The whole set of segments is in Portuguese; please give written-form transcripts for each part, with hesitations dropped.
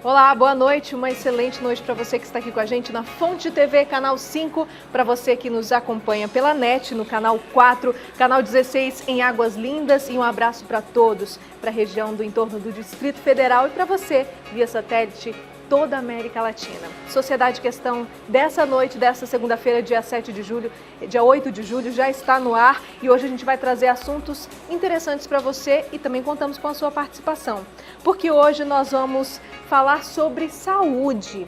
Olá, boa noite, uma excelente noite para você que está aqui com a gente na Fonte TV, canal 5, para você que nos acompanha pela NET, no canal 4, canal 16 em Águas Lindas, e um abraço para todos, para a região do entorno do Distrito Federal e para você, via satélite, toda a América Latina. Sociedade Questão dessa noite, dessa segunda-feira, dia 7 de julho, dia 8 de julho, já está no ar e hoje a gente vai trazer assuntos interessantes para você e também contamos com a sua participação. Porque hoje nós vamos falar sobre saúde.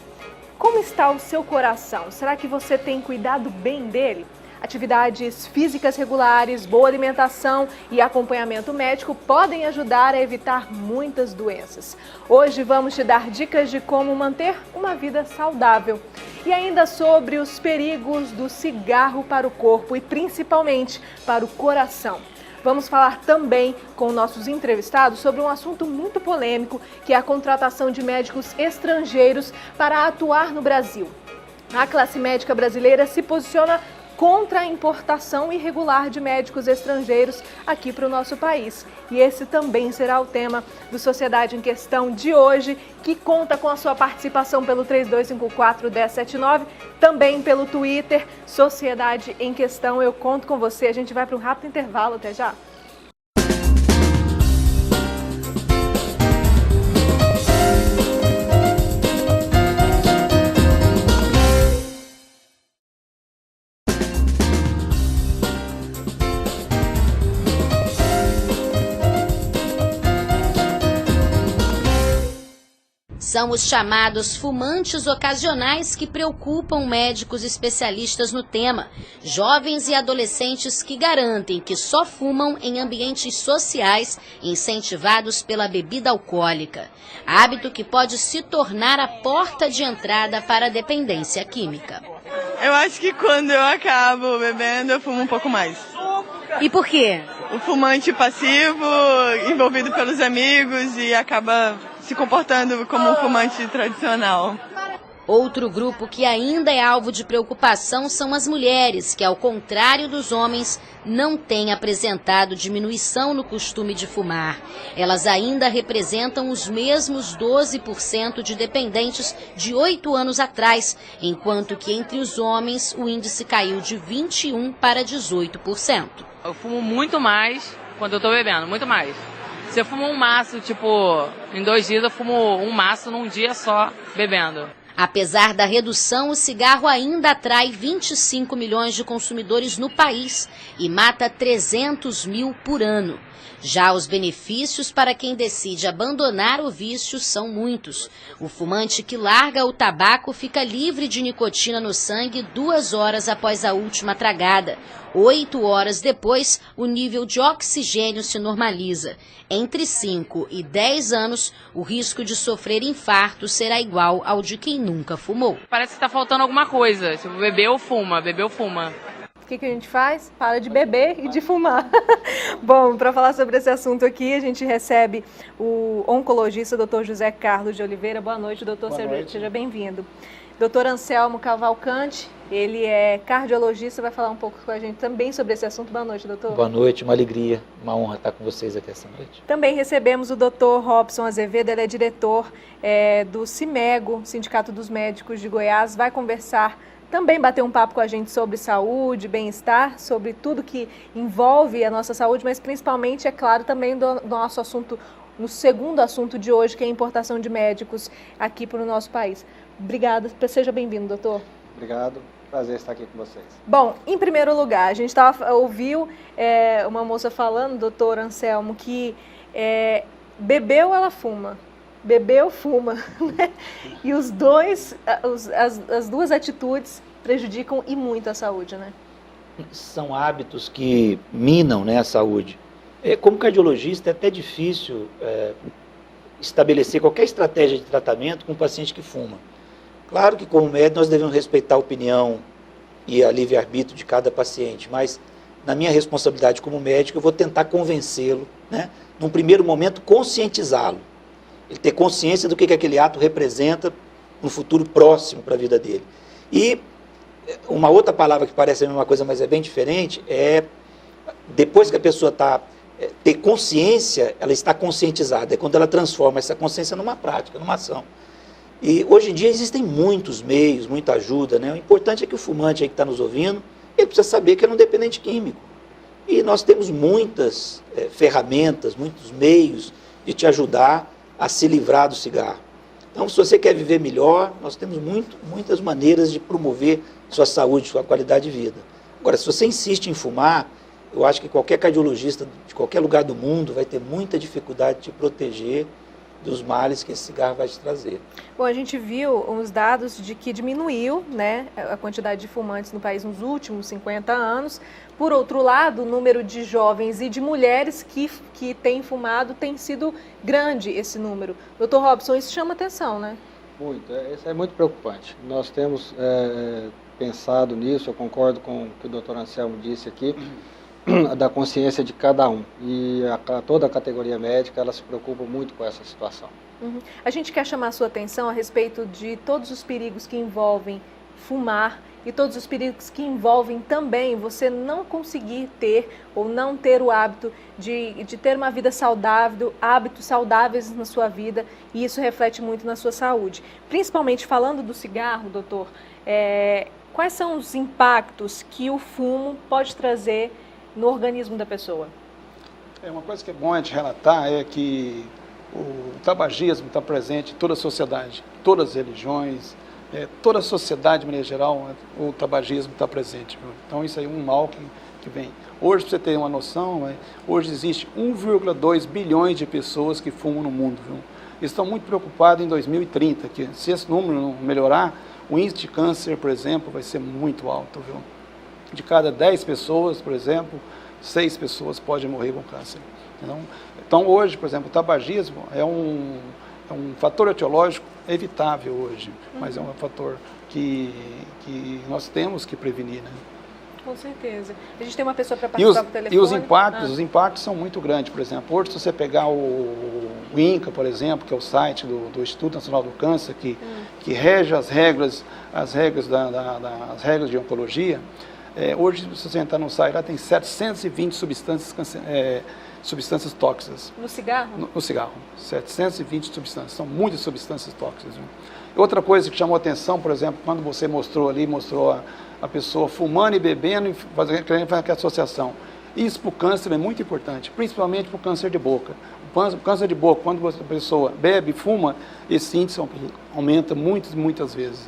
Como está o seu coração? Será que você tem cuidado bem dele? Atividades físicas regulares, boa alimentação e acompanhamento médico podem ajudar a evitar muitas doenças. Hoje vamos te dar dicas de como manter uma vida saudável. E ainda sobre os perigos do cigarro para o corpo e principalmente para o coração. Vamos falar também com nossos entrevistados sobre um assunto muito polêmico, que é a contratação de médicos estrangeiros para atuar no Brasil. A classe médica brasileira se posiciona contra a importação irregular de médicos estrangeiros aqui para o nosso país. E esse também será o tema do Sociedade em Questão de hoje, que conta com a sua participação pelo 3254-1079, também pelo Twitter, Sociedade em Questão. Eu conto com você, a gente vai para um rápido intervalo, até já. São os chamados fumantes ocasionais que preocupam médicos especialistas no tema. Jovens e adolescentes que garantem que só fumam em ambientes sociais incentivados pela bebida alcoólica. Hábito que pode se tornar a porta de entrada para a dependência química. Eu acho que quando eu acabo bebendo, eu fumo um pouco mais. E por quê? O fumante passivo, envolvido pelos amigos e acaba se comportando como um fumante tradicional. Outro grupo que ainda é alvo de preocupação são as mulheres, que, ao contrário dos homens, não têm apresentado diminuição no costume de fumar. Elas ainda representam os mesmos 12% de dependentes de 8 anos atrás, enquanto que entre os homens o índice caiu de 21% para 18%. Eu fumo muito mais quando eu tô bebendo, muito mais. Se eu fumo um maço, em 2 dias eu fumo um maço num dia só bebendo. Apesar da redução, o cigarro ainda atrai 25 milhões de consumidores no país e mata 300 mil por ano. Já os benefícios para quem decide abandonar o vício são muitos. O fumante que larga o tabaco fica livre de nicotina no sangue 2 horas após a última tragada. 8 horas depois, o nível de oxigênio se normaliza. Entre 5 e 10 anos, o risco de sofrer infarto será igual ao de quem nunca fumou. Parece que está faltando alguma coisa. Se bebeu, fuma, bebeu, fuma. O que a gente faz? Para de beber e de fumar. Bom, para falar sobre esse assunto aqui, a gente recebe o oncologista Dr. José Carlos de Oliveira. Boa noite, doutor. Seja bem-vindo. Dr. Anselmo Cavalcante, ele é cardiologista, vai falar um pouco com a gente também sobre esse assunto. Boa noite, doutor. Boa noite, uma alegria, uma honra estar com vocês aqui essa noite. Também recebemos o Dr. Robson Azevedo, ele é diretor do CIMEGO, Sindicato dos Médicos de Goiás, vai conversar, também bater um papo com a gente sobre saúde, bem-estar, sobre tudo que envolve a nossa saúde, mas principalmente, é claro, também do nosso assunto, no segundo assunto de hoje, que é a importação de médicos aqui para o nosso país. Obrigada, seja bem-vindo, doutor. Obrigado, prazer estar aqui com vocês. Bom, em primeiro lugar, a gente ouviu uma moça falando, doutor Anselmo, que bebeu, ela fuma. Bebeu, fuma, né? E os dois, as duas atitudes prejudicam e muito a saúde, né? São hábitos que minam, né, a saúde. Como cardiologista, é até difícil estabelecer qualquer estratégia de tratamento com um paciente que fuma. Claro que, como médico, nós devemos respeitar a opinião e a livre-arbítrio de cada paciente, mas, na minha responsabilidade como médico, eu vou tentar convencê-lo, né, num primeiro momento, conscientizá-lo. Ele ter consciência do que aquele ato representa no futuro próximo para a vida dele. E uma outra palavra que parece a mesma coisa, mas é bem diferente, depois que a pessoa ter consciência, ela está conscientizada. É quando ela transforma essa consciência numa prática, numa ação. E hoje em dia existem muitos meios, muita ajuda, né? O importante é que o fumante aí que está nos ouvindo, ele precisa saber que ele é um dependente químico. E nós temos muitas ferramentas, muitos meios de te ajudar a se livrar do cigarro. Então, se você quer viver melhor, nós temos muitas maneiras de promover sua saúde, sua qualidade de vida. Agora, se você insiste em fumar, eu acho que qualquer cardiologista de qualquer lugar do mundo vai ter muita dificuldade de te proteger dos males que esse cigarro vai te trazer. Bom, a gente viu uns dados de que diminuiu, né, a quantidade de fumantes no país nos últimos 50 anos. Por outro lado, o número de jovens e de mulheres que têm fumado tem sido grande, esse número. Dr. Robson, isso chama atenção, né? Muito, isso é muito preocupante. Nós temos pensado nisso, eu concordo com o que o Dr. Anselmo disse aqui, da consciência de cada um. E toda a categoria médica, ela se preocupa muito com essa situação. Uhum. A gente quer chamar a sua atenção a respeito de todos os perigos que envolvem fumar e todos os perigos que envolvem também você não conseguir ter ou não ter o hábito de ter uma vida saudável, hábitos saudáveis na sua vida, e isso reflete muito na sua saúde. Principalmente falando do cigarro, doutor, quais são os impactos que o fumo pode trazer no organismo da pessoa? Uma coisa que é bom a gente relatar é que o tabagismo está presente em toda a sociedade, todas as religiões, toda a sociedade, de maneira geral, o tabagismo está presente. Viu? Então isso aí é um mal que vem. Hoje, para você ter uma noção, hoje existe 1,2 bilhões de pessoas que fumam no mundo. Viu? Eles estão muito preocupados em 2030, que se esse número não melhorar, o índice de câncer, por exemplo, vai ser muito alto. Viu? De cada 10 pessoas, por exemplo, 6 pessoas podem morrer com câncer. Então hoje, por exemplo, o tabagismo é um fator etiológico evitável hoje, mas é um fator que nós temos que prevenir, né? Com certeza. A gente tem uma pessoa para participar do telefone. E os impactos são muito grandes. Por exemplo, hoje se você pegar o INCA, por exemplo, que é o site do Instituto Nacional do Câncer, que rege as regras de oncologia, hoje, se você entrar no site, lá tem 720 substâncias tóxicas. No cigarro? No cigarro. 720 substâncias. São muitas substâncias tóxicas. Viu? Outra coisa que chamou atenção, por exemplo, quando você mostrou a pessoa fumando e bebendo e querendo fazer aquela associação. Isso para o câncer é muito importante, principalmente para o câncer de boca. O câncer de boca, quando a pessoa bebe e fuma, esse índice aumenta muitas vezes.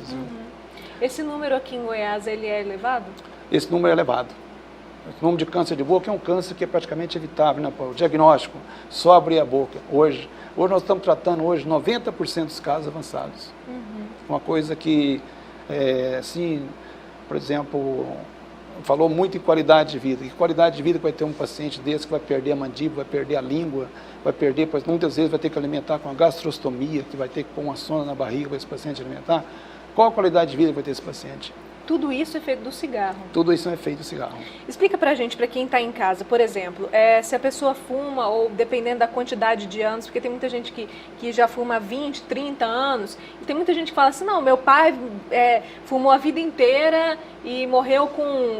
Esse número aqui em Goiás, ele é elevado? Esse número é elevado. O número de câncer de boca é um câncer que é praticamente evitável, né? O diagnóstico, só abrir a boca. Hoje nós estamos tratando 90% dos casos avançados. Uma coisa que, assim, por exemplo, falou muito em qualidade de vida. Que qualidade de vida que vai ter um paciente desse que vai perder a mandíbula, vai perder a língua, muitas vezes vai ter que alimentar com a gastrostomia, que vai ter que pôr uma sonda na barriga para esse paciente alimentar. Qual a qualidade de vida vai ter esse paciente? Tudo isso é feito do cigarro? Tudo isso é feito do cigarro. Explica pra gente, pra quem está em casa, por exemplo, se a pessoa fuma, ou dependendo da quantidade de anos, porque tem muita gente que já fuma há 20, 30 anos, e tem muita gente que fala assim, não, meu pai fumou a vida inteira e morreu com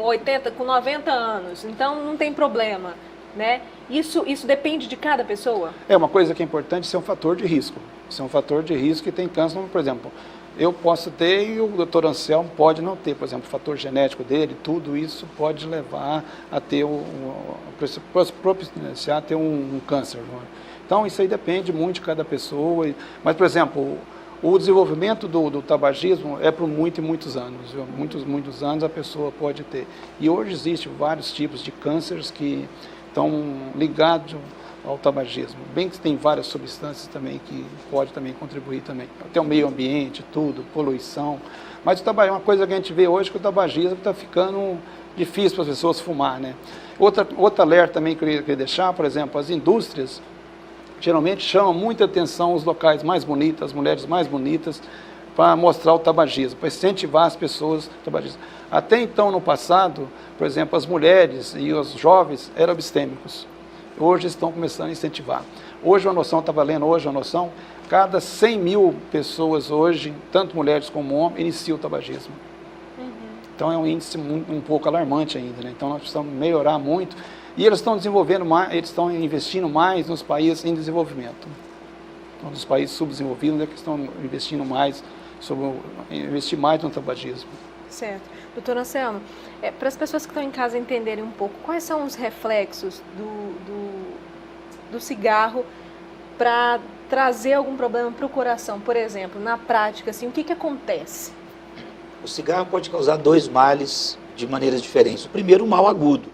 90 anos, então não tem problema, né? Isso depende de cada pessoa? Uma coisa que é importante, isso é um fator de risco. Isso é um fator de risco que tem câncer, por exemplo, eu posso ter e o Dr. Anselmo pode não ter, por exemplo, o fator genético dele, tudo isso pode levar a ter propiciar ter um câncer. Então isso aí depende muito de cada pessoa. Mas, por exemplo, o desenvolvimento do tabagismo é por muitos anos. Viu? Muitos anos a pessoa pode ter. E hoje existem vários tipos de cânceres que estão ligados ao tabagismo. Bem que tem várias substâncias também que pode também contribuir também. Até o meio ambiente, tudo, poluição. Mas o tabagismo, uma coisa que a gente vê hoje é que o tabagismo está ficando difícil para as pessoas fumar, né? Outra alerta também que eu queria deixar, por exemplo, as indústrias geralmente chamam muita atenção os locais mais bonitos, as mulheres mais bonitas, para mostrar o tabagismo, para incentivar as pessoas tabagismo. Até então, no passado, por exemplo, as mulheres e os jovens eram abstêmicos. Hoje estão começando a incentivar. Hoje uma noção, estava lendo hoje uma noção, cada 100 mil pessoas hoje, tanto mulheres como homens, iniciam o tabagismo. Então é um índice um pouco alarmante ainda, né? Então nós precisamos melhorar muito. E eles estão desenvolvendo mais, eles estão investindo mais nos países em desenvolvimento. um dos países subdesenvolvidos, né, que estão investindo mais, investir mais no tabagismo. Certo. Doutor Anselmo, para as pessoas que estão em casa entenderem um pouco, quais são os reflexos do cigarro para trazer algum problema para o coração? Por exemplo, na prática, assim, o que acontece? O cigarro pode causar 2 males de maneiras diferentes. O primeiro, o mal agudo.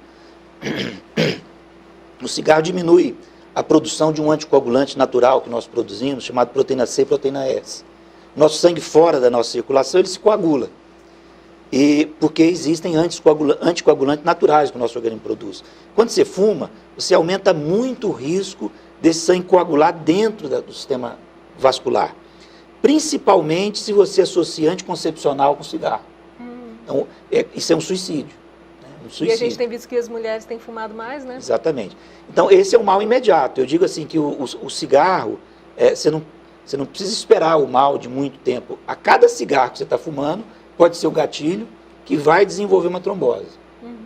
O cigarro diminui a produção de um anticoagulante natural que nós produzimos, chamado proteína C e proteína S. Nosso sangue fora da nossa circulação, ele se coagula. E porque existem anticoagulantes naturais que o nosso organismo produz. Quando você fuma, você aumenta muito o risco desse sangue coagular dentro do sistema vascular. Principalmente se você associa anticoncepcional com cigarro. Então, isso é um suicídio. Né? E a gente tem visto que as mulheres têm fumado mais, né? Exatamente. Então, esse é o mal imediato. Eu digo assim que o cigarro, você não precisa esperar o mal de muito tempo. A cada cigarro que você está fumando, pode ser o gatilho que vai desenvolver uma trombose.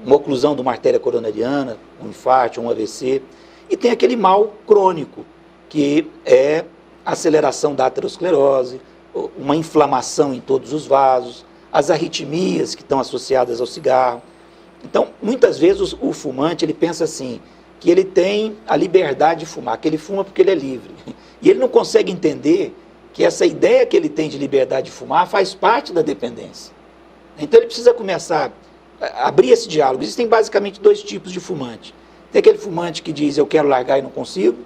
Uma oclusão de uma artéria coronariana, um infarto, um AVC. E tem aquele mal crônico, que é a aceleração da aterosclerose, uma inflamação em todos os vasos, as arritmias que estão associadas ao cigarro. Então, muitas vezes o fumante, ele pensa assim, que ele tem a liberdade de fumar, que ele fuma porque ele é livre. E ele não consegue entender que essa ideia que ele tem de liberdade de fumar faz parte da dependência. Então ele precisa começar a abrir esse diálogo. Existem basicamente 2 tipos de fumante. Tem aquele fumante que diz, eu quero largar e não consigo,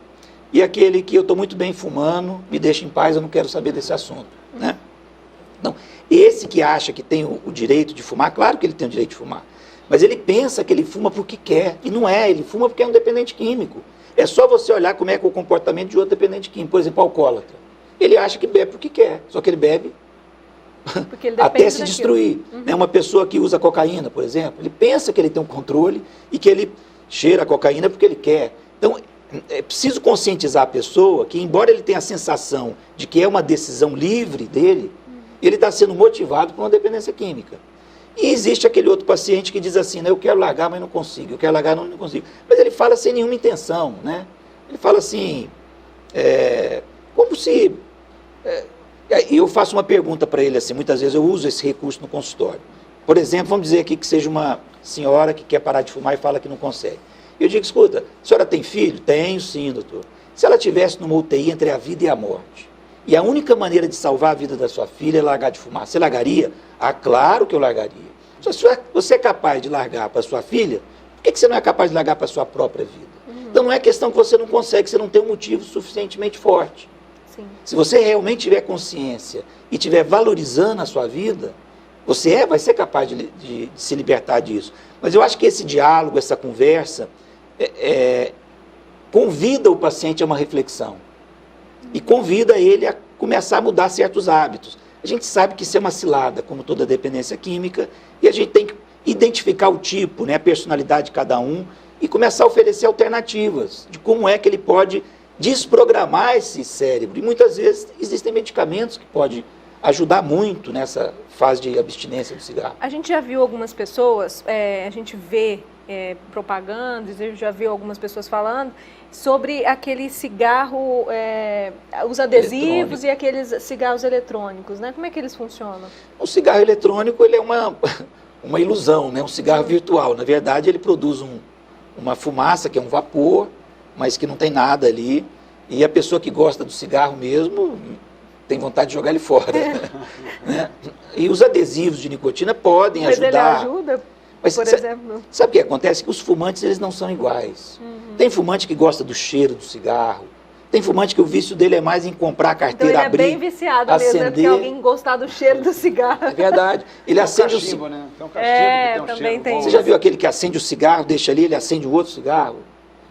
e aquele que eu estou muito bem fumando, me deixa em paz, eu não quero saber desse assunto. Né? Então, esse que acha que tem o direito de fumar, claro que ele tem o direito de fumar, mas ele pensa que ele fuma porque quer, e não é, ele fuma porque é um dependente químico. É só você olhar como é que é o comportamento de outro dependente químico, por exemplo, o alcoólatra. Ele acha que bebe porque quer, só que ele bebe até se destruir. Né? Uma pessoa que usa cocaína, por exemplo, ele pensa que ele tem um controle e que ele cheira a cocaína porque ele quer. Então, é preciso conscientizar a pessoa que, embora ele tenha a sensação de que é uma decisão livre dele, ele está sendo motivado por uma dependência química. E existe aquele outro paciente que diz assim, né, eu quero largar, mas não consigo, eu quero largar, mas não consigo. Mas ele fala sem nenhuma intenção, né? Ele fala assim, como se... E eu faço uma pergunta para ele assim, muitas vezes eu uso esse recurso no consultório. Por exemplo, vamos dizer aqui que seja uma senhora que quer parar de fumar e fala que não consegue. Eu digo, escuta, a senhora tem filho? Tenho sim, doutor. Se ela estivesse numa UTI entre a vida e a morte, e a única maneira de salvar a vida da sua filha é largar de fumar, você largaria? Ah, claro que eu largaria. Se você é capaz de largar para sua filha, por que você não é capaz de largar para a sua própria vida? Então não é questão que você não consegue, você não tem um motivo suficientemente forte. Sim. Se você realmente tiver consciência e estiver valorizando a sua vida, você vai ser capaz de se libertar disso. Mas eu acho que esse diálogo, essa conversa, convida o paciente a uma reflexão. E convida ele a começar a mudar certos hábitos. A gente sabe que isso é uma cilada, como toda dependência química, e a gente tem que identificar o tipo, né, a personalidade de cada um, e começar a oferecer alternativas de como é que ele pode desprogramar esse cérebro. E muitas vezes existem medicamentos que podem ajudar muito nessa fase de abstinência do cigarro. A gente já viu algumas pessoas, a gente vê propagandas, eu já vi algumas pessoas falando sobre aquele cigarro, os adesivos e aqueles cigarros eletrônicos, né? Como é que eles funcionam? O cigarro eletrônico, ele é uma ilusão, né? Um cigarro virtual. Na verdade, ele produz uma fumaça, que é um vapor, mas que não tem nada ali, e a pessoa que gosta do cigarro mesmo tem vontade de jogar ele fora. Né? E os adesivos de nicotina podem ajudar. Mas ele ajuda, mas, por exemplo? Sabe o que acontece? Que os fumantes, eles não são iguais. Tem fumante que gosta do cheiro do cigarro, tem fumante que o vício dele é mais em comprar a carteira, então ele abrir, é bem viciado acender. Mesmo, porque alguém gostar do cheiro do cigarro. É verdade. Ele acende cachimbo, né? Tem um cachimbo que tem um também cheiro tem. bom. Você já viu aquele que acende o cigarro, deixa ali, ele acende o outro cigarro?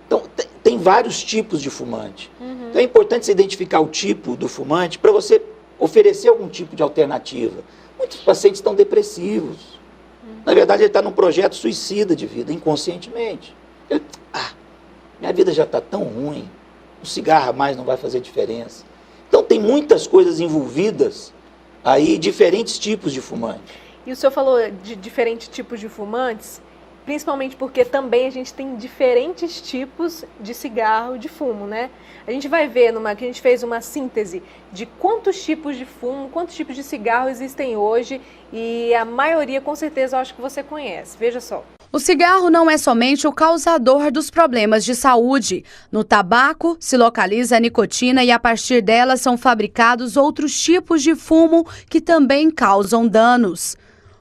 Então, tem vários tipos de fumante. Então, é importante você identificar o tipo do fumante para você oferecer algum tipo de alternativa. Muitos pacientes estão depressivos. Na verdade, ele está num projeto suicida de vida, inconscientemente. Minha vida já está tão ruim, um cigarro a mais não vai fazer diferença. Então, tem muitas coisas envolvidas aí, diferentes tipos de fumante. E o senhor falou de diferentes tipos de fumantes. principalmente porque também a gente tem diferentes tipos de cigarro de fumo, né? A gente vai ver que a gente fez uma síntese de quantos tipos de fumo, quantos tipos de cigarro existem hoje e a maioria, com certeza, eu acho que você conhece. Veja só. O cigarro não é somente o causador dos problemas de saúde. No tabaco se localiza a nicotina e a partir dela são fabricados outros tipos de fumo que também causam danos.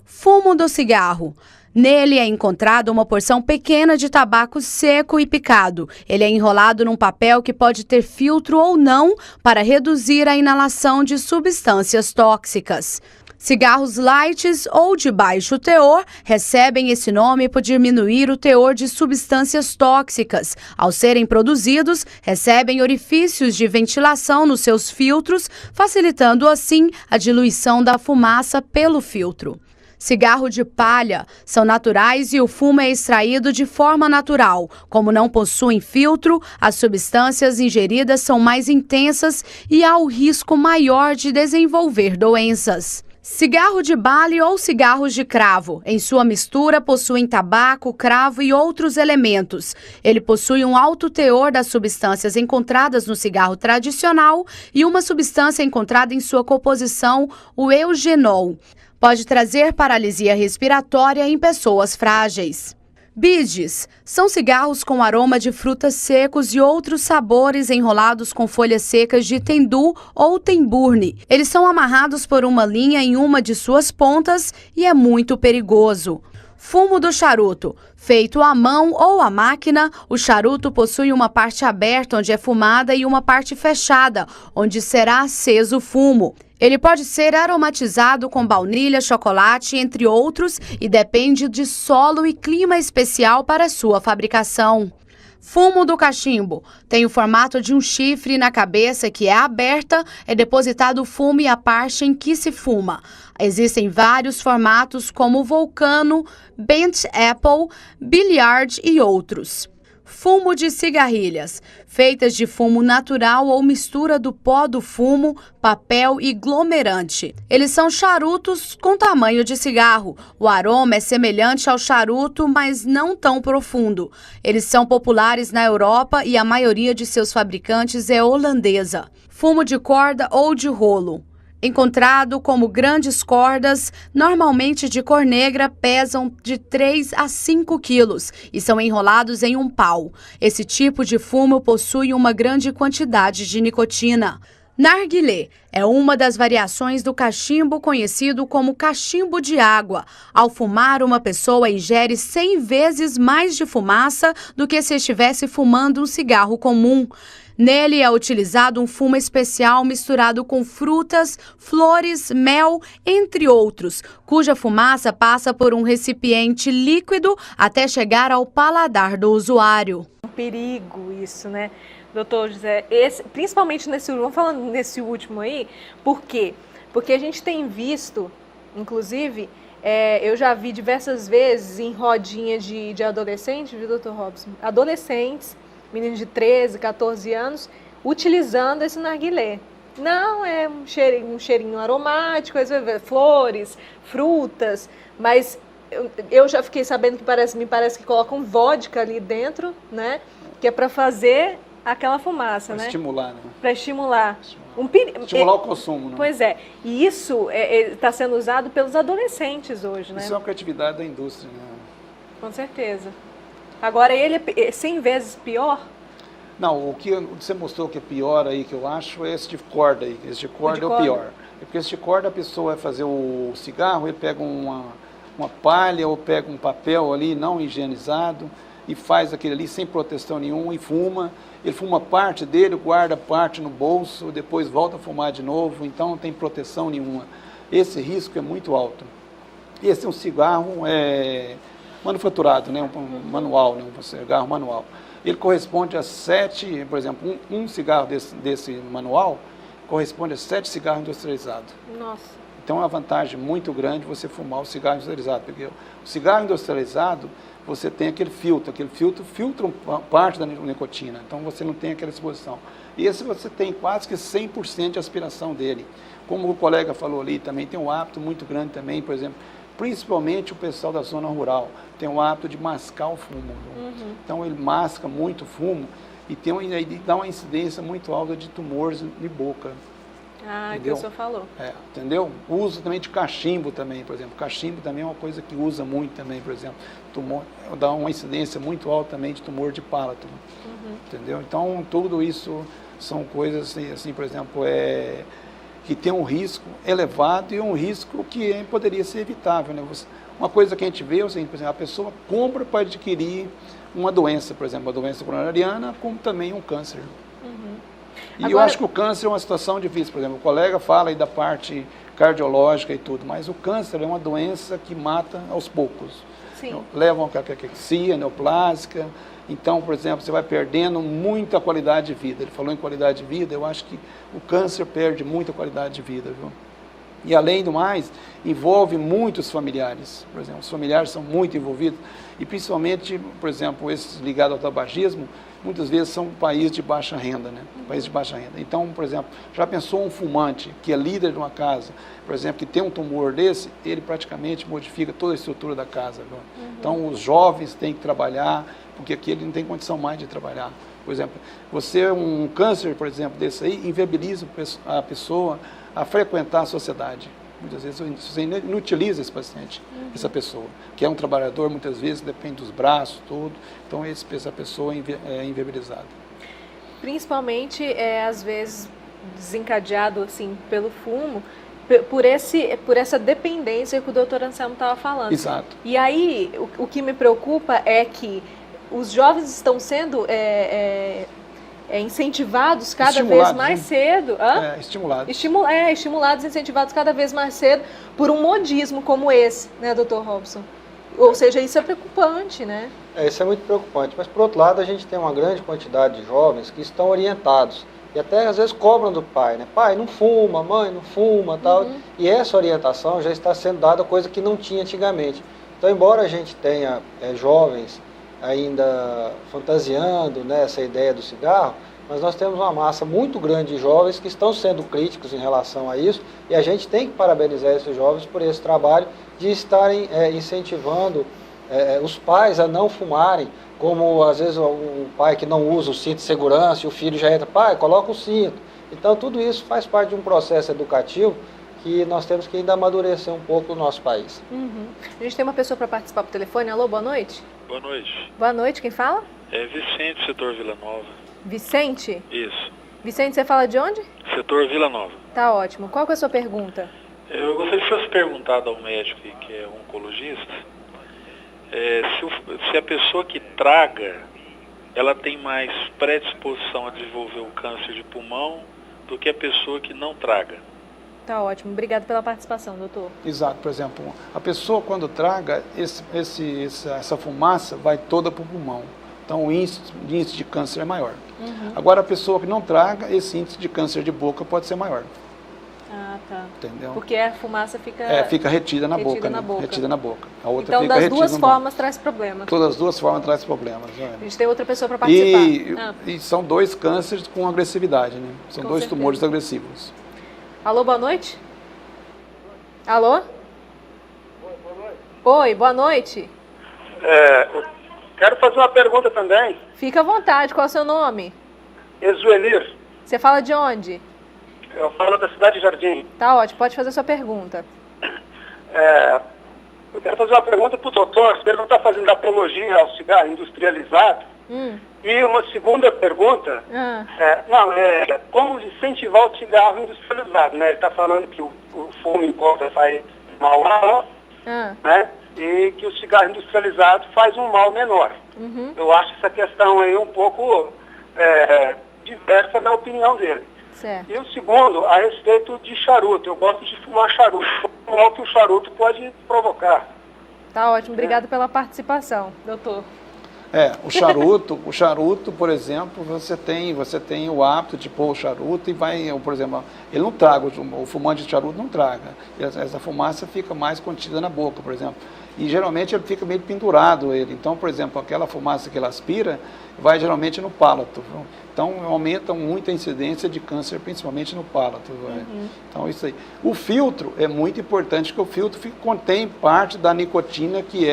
Fumo do cigarro. Nele é encontrada uma porção pequena de tabaco seco e picado. Ele é enrolado num papel que pode ter filtro ou não para reduzir a inalação de substâncias tóxicas. Cigarros light ou de baixo teor recebem esse nome por diminuir o teor de substâncias tóxicas. Ao serem produzidos, recebem orifícios de ventilação nos seus filtros, facilitando assim a diluição da fumaça pelo filtro. Cigarro de palha são naturais e o fumo é extraído de forma natural. Como não possuem filtro, as substâncias ingeridas são mais intensas e há o risco maior de desenvolver doenças. Cigarro de bale ou cigarros de cravo. Em sua mistura possuem tabaco, cravo e outros elementos. Ele possui um alto teor das substâncias encontradas no cigarro tradicional e uma substância encontrada em sua composição, o eugenol. Pode trazer paralisia respiratória em pessoas frágeis. Bides são cigarros com aroma de frutas secos e outros sabores enrolados com folhas secas de tendu ou temburne. Eles são amarrados por uma linha em uma de suas pontas e é muito perigoso. Fumo do charuto. Feito à mão ou à máquina, o charuto possui uma parte aberta onde é fumada e uma parte fechada, onde será aceso o fumo. Ele pode ser aromatizado com baunilha, chocolate, entre outros, e depende de solo e clima especial para sua fabricação. Fumo do cachimbo. Tem o formato de um chifre na cabeça que é aberta, é depositado o fumo e a parte em que se fuma. Existem vários formatos como vulcano, bent apple, billiard e outros. Fumo de cigarrilhas, feitas de fumo natural ou mistura do pó do fumo, papel e glomerante. Eles são charutos com tamanho de cigarro. O aroma é semelhante ao charuto, mas não tão profundo. Eles são populares na Europa e a maioria de seus fabricantes é holandesa. Fumo de corda ou de rolo. Encontrado como grandes cordas, normalmente de cor negra, pesam de 3 a 5 quilos e são enrolados em um pau. Esse tipo de fumo possui uma grande quantidade de nicotina. Narguilé é uma das variações do cachimbo conhecido como cachimbo de água. Ao fumar, uma pessoa ingere 100 vezes mais de fumaça do que se estivesse fumando um cigarro comum. Nele é utilizado um fumo especial misturado com frutas, flores, mel, entre outros, cuja fumaça passa por um recipiente líquido até chegar ao paladar do usuário. Um perigo isso, né, doutor José? Principalmente vamos falando nesse último aí, por quê? Porque a gente tem visto, inclusive, eu já vi diversas vezes em rodinha de adolescentes, viu, doutor Robson? Adolescentes, meninos de 13, 14 anos, utilizando esse narguilé. Não é um cheirinho aromático, flores, frutas, mas eu já fiquei sabendo que me parece que colocam vodka ali dentro, né? Que é para fazer aquela fumaça, né? Estimular, né? Para estimular. Estimular o consumo, né? Pois é. E isso está sendo usado pelos adolescentes hoje, né? Isso é uma criatividade da indústria, né? Com certeza. Agora, ele é 100 vezes pior? Não, o que você mostrou que é pior aí, que eu acho, é esse de corda aí. Esse de corda é o pior. É porque esse de corda a pessoa vai fazer o cigarro, ele pega uma palha ou pega um papel ali não higienizado e faz aquele ali sem proteção nenhuma e fuma. Ele fuma parte dele, guarda parte no bolso, depois volta a fumar de novo, então não tem proteção nenhuma. Esse risco é muito alto. Esse é um cigarro manufaturado, né, um manual, né, um cigarro manual. Ele corresponde a 7, por exemplo, um cigarro desse manual corresponde a 7 cigarros industrializados. Nossa. Então é uma vantagem muito grande você fumar o cigarro industrializado, porque o cigarro industrializado, você tem aquele filtro filtra parte da nicotina, então você não tem aquela exposição. E esse você tem quase que 100% de aspiração dele. Como o colega falou ali, também tem um hábito muito grande também, por exemplo, principalmente o pessoal da zona rural, tem o hábito de mascar o fumo. Então ele masca muito fumo e dá uma incidência muito alta de tumores de boca. Ah, entendeu? que o senhor falou. Entendeu? O uso também de cachimbo também, por exemplo. Cachimbo também é uma coisa que usa muito também, por exemplo. Dá uma incidência muito alta também de tumor de palato. Entendeu? Então, tudo isso são coisas assim, por exemplo, que tem um risco elevado e um risco que poderia ser evitável. Né? Uma coisa que a gente vê é o seguinte, por exemplo, a pessoa compra para adquirir uma doença, por exemplo, uma doença coronariana, como também um câncer. E eu acho que o câncer é uma situação difícil. Por exemplo, o colega fala aí da parte cardiológica e tudo, mas o câncer é uma doença que mata aos poucos. Sim. Leva a uma caquexia neoplásica. Então, por exemplo, você vai perdendo muita qualidade de vida. Ele falou em qualidade de vida, eu acho que o câncer perde muita qualidade de vida, viu? E, além do mais, envolve muitos familiares. Por exemplo, os familiares são muito envolvidos. E, principalmente, por exemplo, esses ligados ao tabagismo, muitas vezes são países de baixa renda, né? Países de baixa renda. Então, por exemplo, já pensou um fumante que é líder de uma casa, por exemplo, que tem um tumor desse, ele praticamente modifica toda a estrutura da casa. Viu? Então, os jovens têm que trabalhar, porque aqui ele não tem condição mais de trabalhar. Por exemplo, um câncer, por exemplo, desse aí, inviabiliza a pessoa a frequentar a sociedade. Muitas vezes você inutiliza esse paciente, essa pessoa, que é um trabalhador, muitas vezes depende dos braços, tudo. Então, essa pessoa é inviabilizada. Principalmente, às vezes, desencadeado assim, pelo fumo, por essa dependência que o doutor Anselmo estava falando. Exato. E aí, o que me preocupa é que os jovens estão sendo incentivados cada vez mais cedo. Estimulados. Estimulados, incentivados cada vez mais cedo por um modismo como esse, né, doutor Robson? Ou seja, isso é preocupante, né? Isso é muito preocupante, mas por outro lado a gente tem uma grande quantidade de jovens que estão orientados e até às vezes cobram do pai, né? Pai, não fuma, mãe, não fuma, tal. E essa orientação já está sendo dada, coisa que não tinha antigamente. Então, embora a gente tenha jovens ainda fantasiando, né, essa ideia do cigarro, mas nós temos uma massa muito grande de jovens que estão sendo críticos em relação a isso, e a gente tem que parabenizar esses jovens por esse trabalho de estarem incentivando os pais a não fumarem, como às vezes um pai que não usa o cinto de segurança e o filho já entra, pai, coloca o cinto. Então tudo isso faz parte de um processo educativo que nós temos que ainda amadurecer um pouco no nosso país. A gente tem uma pessoa para participar por telefone. Alô, boa noite. Boa noite. Boa noite, quem fala? É Vicente, setor Vila Nova. Vicente? Isso. Vicente, você fala de onde? Setor Vila Nova. Tá ótimo. Qual que é a sua pergunta? Eu gostaria que fosse perguntado ao médico que é oncologista, se a pessoa que traga, ela tem mais predisposição a desenvolver o câncer de pulmão do que a pessoa que não traga. Tá ótimo. Obrigado pela participação, doutor. Exato. Por exemplo, a pessoa quando traga, essa fumaça vai toda para o pulmão. Então o índice de câncer é maior. Agora a pessoa que não traga, esse índice de câncer de boca pode ser maior. Ah, tá. Entendeu? Porque a fumaça fica... fica retida na boca, na né? boca. Retida na boca. A outra então, fica das retida duas no formas traz problema. Todas as duas formas traz problemas. Né? A gente tem outra pessoa para participar. E são dois cânceres com agressividade, né? São dois tumores agressivos. Alô, boa noite? Alô? Oi, boa noite. Quero fazer uma pergunta também. Fica à vontade, qual é o seu nome? Exuelir. Você fala de onde? Eu falo da cidade de Jardim. Tá ótimo, pode fazer sua pergunta. Eu quero fazer uma pergunta para o doutor, se ele não está fazendo apologia ao cigarro industrializado. E uma segunda pergunta, como incentivar o cigarro industrializado, né? Ele está falando que o fumo em conta faz mal maior, né? E que o cigarro industrializado faz um mal menor. Eu acho essa questão aí um pouco diversa da opinião dele. Certo. E o segundo, a respeito de charuto. Eu gosto de fumar charuto. O mal que o charuto pode provocar. Tá ótimo, obrigado pela participação, doutor. O charuto, por exemplo, você tem o hábito de pôr o charuto e vai, por exemplo, ele não traga, o fumante de charuto não traga. Essa fumaça fica mais contida na boca, por exemplo. e geralmente ele fica meio pendurado ele. Então, por exemplo, aquela fumaça que ele aspira vai geralmente no palato. Viu? Então, aumenta muito a incidência de câncer, principalmente no palato. Então, isso aí. O filtro é muito importante, porque o filtro contém parte da nicotina que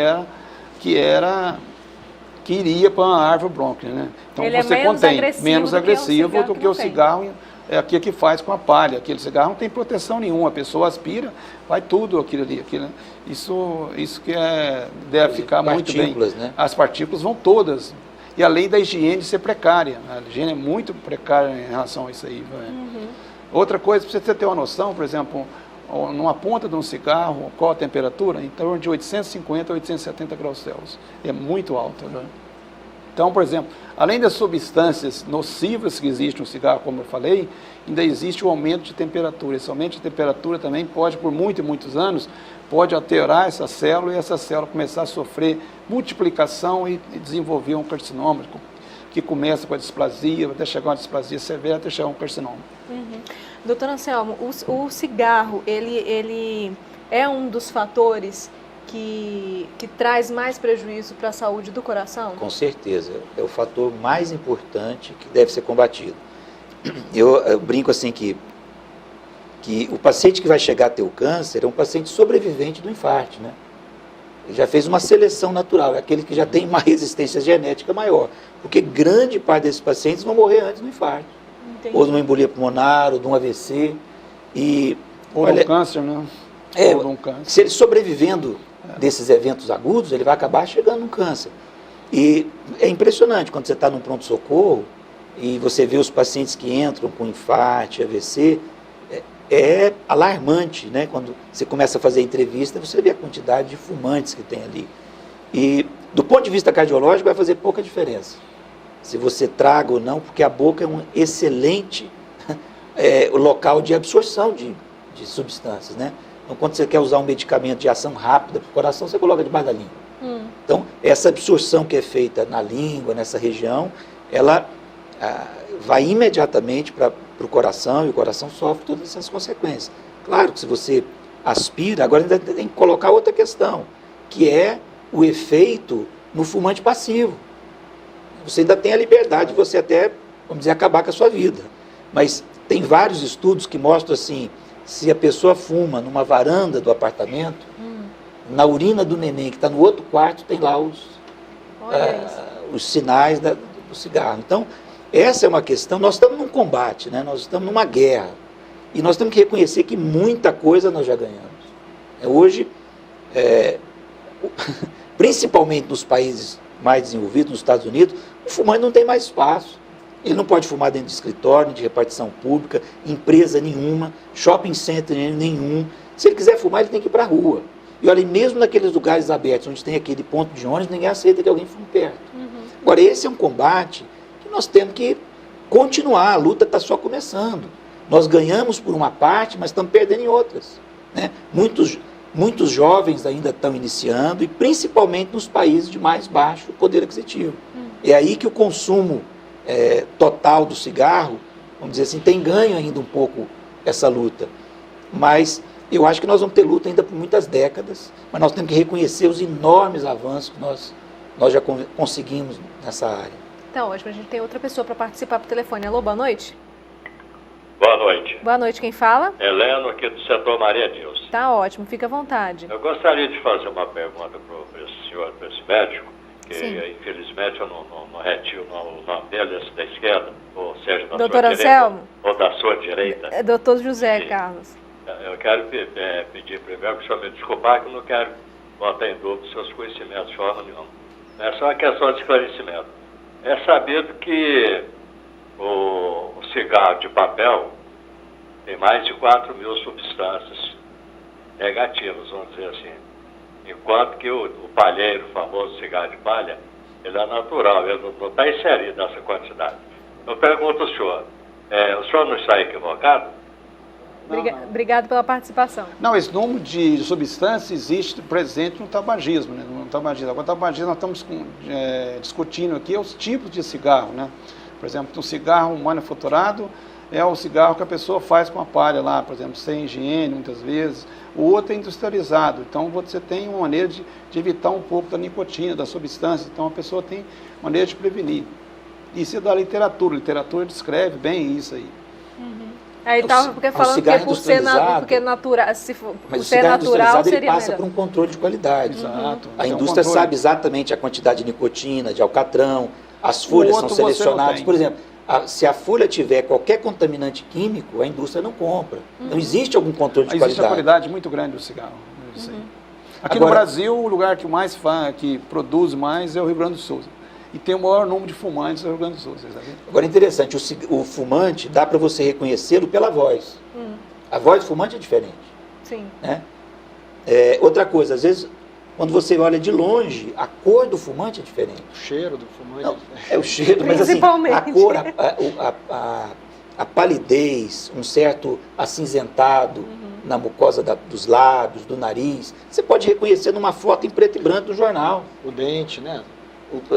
iria para a árvore brônquia, né? Então, ele você contém menos agressivo do que o cigarro é aqui que faz com a palha. Aquele cigarro não tem proteção nenhuma, a pessoa aspira, vai tudo aquilo ali. Isso que deve ficar muito bem. Né? As partículas vão todas. E além da higiene ser precária. A higiene é muito precária em relação a isso aí. Outra coisa, para você ter uma noção, por exemplo, numa ponta de um cigarro, qual a temperatura? Em torno de 850 a 870 graus Celsius. É muito alta. Né? Então, por exemplo, além das substâncias nocivas que existem no cigarro, como eu falei, ainda existe o aumento de temperatura. Esse aumento de temperatura também pode, por muitos anos, pode alterar essa célula e essa célula começar a sofrer multiplicação e desenvolver um carcinoma, que começa com a displasia, até chegar a uma displasia severa, até chegar a um carcinoma. Doutor Anselmo, o cigarro, ele é um dos fatores que traz mais prejuízo para a saúde do coração? Com certeza, é o fator mais importante que deve ser combatido. Eu brinco assim que o paciente que vai chegar a ter o câncer é um paciente sobrevivente do infarto, né? Ele já fez uma seleção natural, é aquele que já tem uma resistência genética maior, porque grande parte desses pacientes vão morrer antes do infarto. Entendi. Ou de uma embolia pulmonar, ou de um AVC. Ou de um câncer, né? Ou de um câncer. Se ele sobrevivendo desses eventos agudos, ele vai acabar chegando no câncer. E é impressionante quando você está num pronto-socorro e você vê os pacientes que entram com infarto, AVC, é alarmante, né? Quando você começa a fazer a entrevista, você vê a quantidade de fumantes que tem ali. E do ponto de vista cardiológico vai fazer pouca diferença, se você traga ou não, porque a boca é um excelente local de absorção de substâncias, né? Então, quando você quer usar um medicamento de ação rápida para o coração, você coloca debaixo da língua. Então, essa absorção que é feita na língua, nessa região, ela vai imediatamente para o coração, e o coração sofre todas essas consequências. Claro que se você aspira, agora ainda tem que colocar outra questão, que é o efeito no fumante passivo. Você ainda tem a liberdade de você até, vamos dizer, acabar com a sua vida. Mas tem vários estudos que mostram assim, se a pessoa fuma numa varanda do apartamento, na urina do neném que está no outro quarto, tem lá os sinais do cigarro. Então, essa é uma questão, nós estamos num combate, né? Nós estamos numa guerra. E nós temos que reconhecer que muita coisa nós já ganhamos. Hoje, principalmente nos países mais desenvolvidos, nos Estados Unidos, o fumante não tem mais espaço. Ele não pode fumar dentro de escritório, de repartição pública, empresa nenhuma, shopping center nenhum. Se ele quiser fumar, ele tem que ir para a rua. E olha, mesmo naqueles lugares abertos, onde tem aquele ponto de ônibus, ninguém aceita que alguém fume perto. Agora, esse é um combate que nós temos que continuar, a luta está só começando. Nós ganhamos por uma parte, mas estamos perdendo em outras, né? Muitos jovens ainda estão iniciando, e principalmente nos países de mais baixo poder aquisitivo. É aí que o consumo total do cigarro, vamos dizer assim, tem ganho ainda um pouco essa luta. Mas eu acho que nós vamos ter luta ainda por muitas décadas, mas nós temos que reconhecer os enormes avanços que nós já conseguimos nessa área. Então, ótimo, a gente tem outra pessoa para participar por telefone. Alô, boa noite. Boa noite. Boa noite, quem fala? Heleno, aqui do setor Maria Nilce. Tá ótimo, fica à vontade. Eu gostaria de fazer uma pergunta para esse senhor, para esse médico, que infelizmente eu não retiro o nome dele, esse da esquerda, ou seja, da Doutor sua Anselmo? direita, ou da sua direita. É doutor José Carlos. Eu quero pedir primeiro que o senhor me desculpar, que eu não quero botar em dúvida os seus conhecimentos de forma nenhuma. É só uma questão de esclarecimento. É sabido que o cigarro de papel tem mais de 4.000 substâncias negativas, vamos dizer assim. Enquanto que o palheiro, o famoso cigarro de palha, ele é natural, ele não está inserido nessa quantidade. Eu pergunto ao senhor, o senhor não está equivocado? Obrigado pela participação. Não, esse número de substâncias existe presente no tabagismo, né? No tabagismo. Agora, o tabagismo, nós estamos discutindo aqui os tipos de cigarro, né? Por exemplo, um cigarro manufaturado, é o cigarro que a pessoa faz com a palha lá, por exemplo, sem higiene, muitas vezes. O outro é industrializado, então você tem uma maneira de evitar um pouco da nicotina, da substância, então a pessoa tem maneira de prevenir. Isso é da literatura, a literatura descreve bem isso aí. Aí estava falando que por ser natural, se for, por ser natural, seria ele passa melhor. por um controle de qualidade. Exato. A indústria sabe exatamente a quantidade de nicotina, de alcatrão, as folhas são selecionadas. Por exemplo, se a folha tiver qualquer contaminante químico, a indústria não compra. Não existe algum controle de qualidade. Existe uma qualidade muito grande do cigarro. Aqui no Brasil, o lugar que produz mais é o Rio Grande do Sul. E tem o maior número de fumantes no Rio Grande do Sul, vocês sabem? Agora, interessante, o fumante, dá para você reconhecê-lo pela voz. A voz do fumante é diferente. Sim. Né? Outra coisa, às vezes, quando você olha de longe, a cor do fumante é diferente. O cheiro do fumante. Não, é o cheiro, mas assim, a cor, a palidez, um certo acinzentado na mucosa dos lábios, do nariz, você pode reconhecer numa foto em preto e branco do jornal. O dente, né?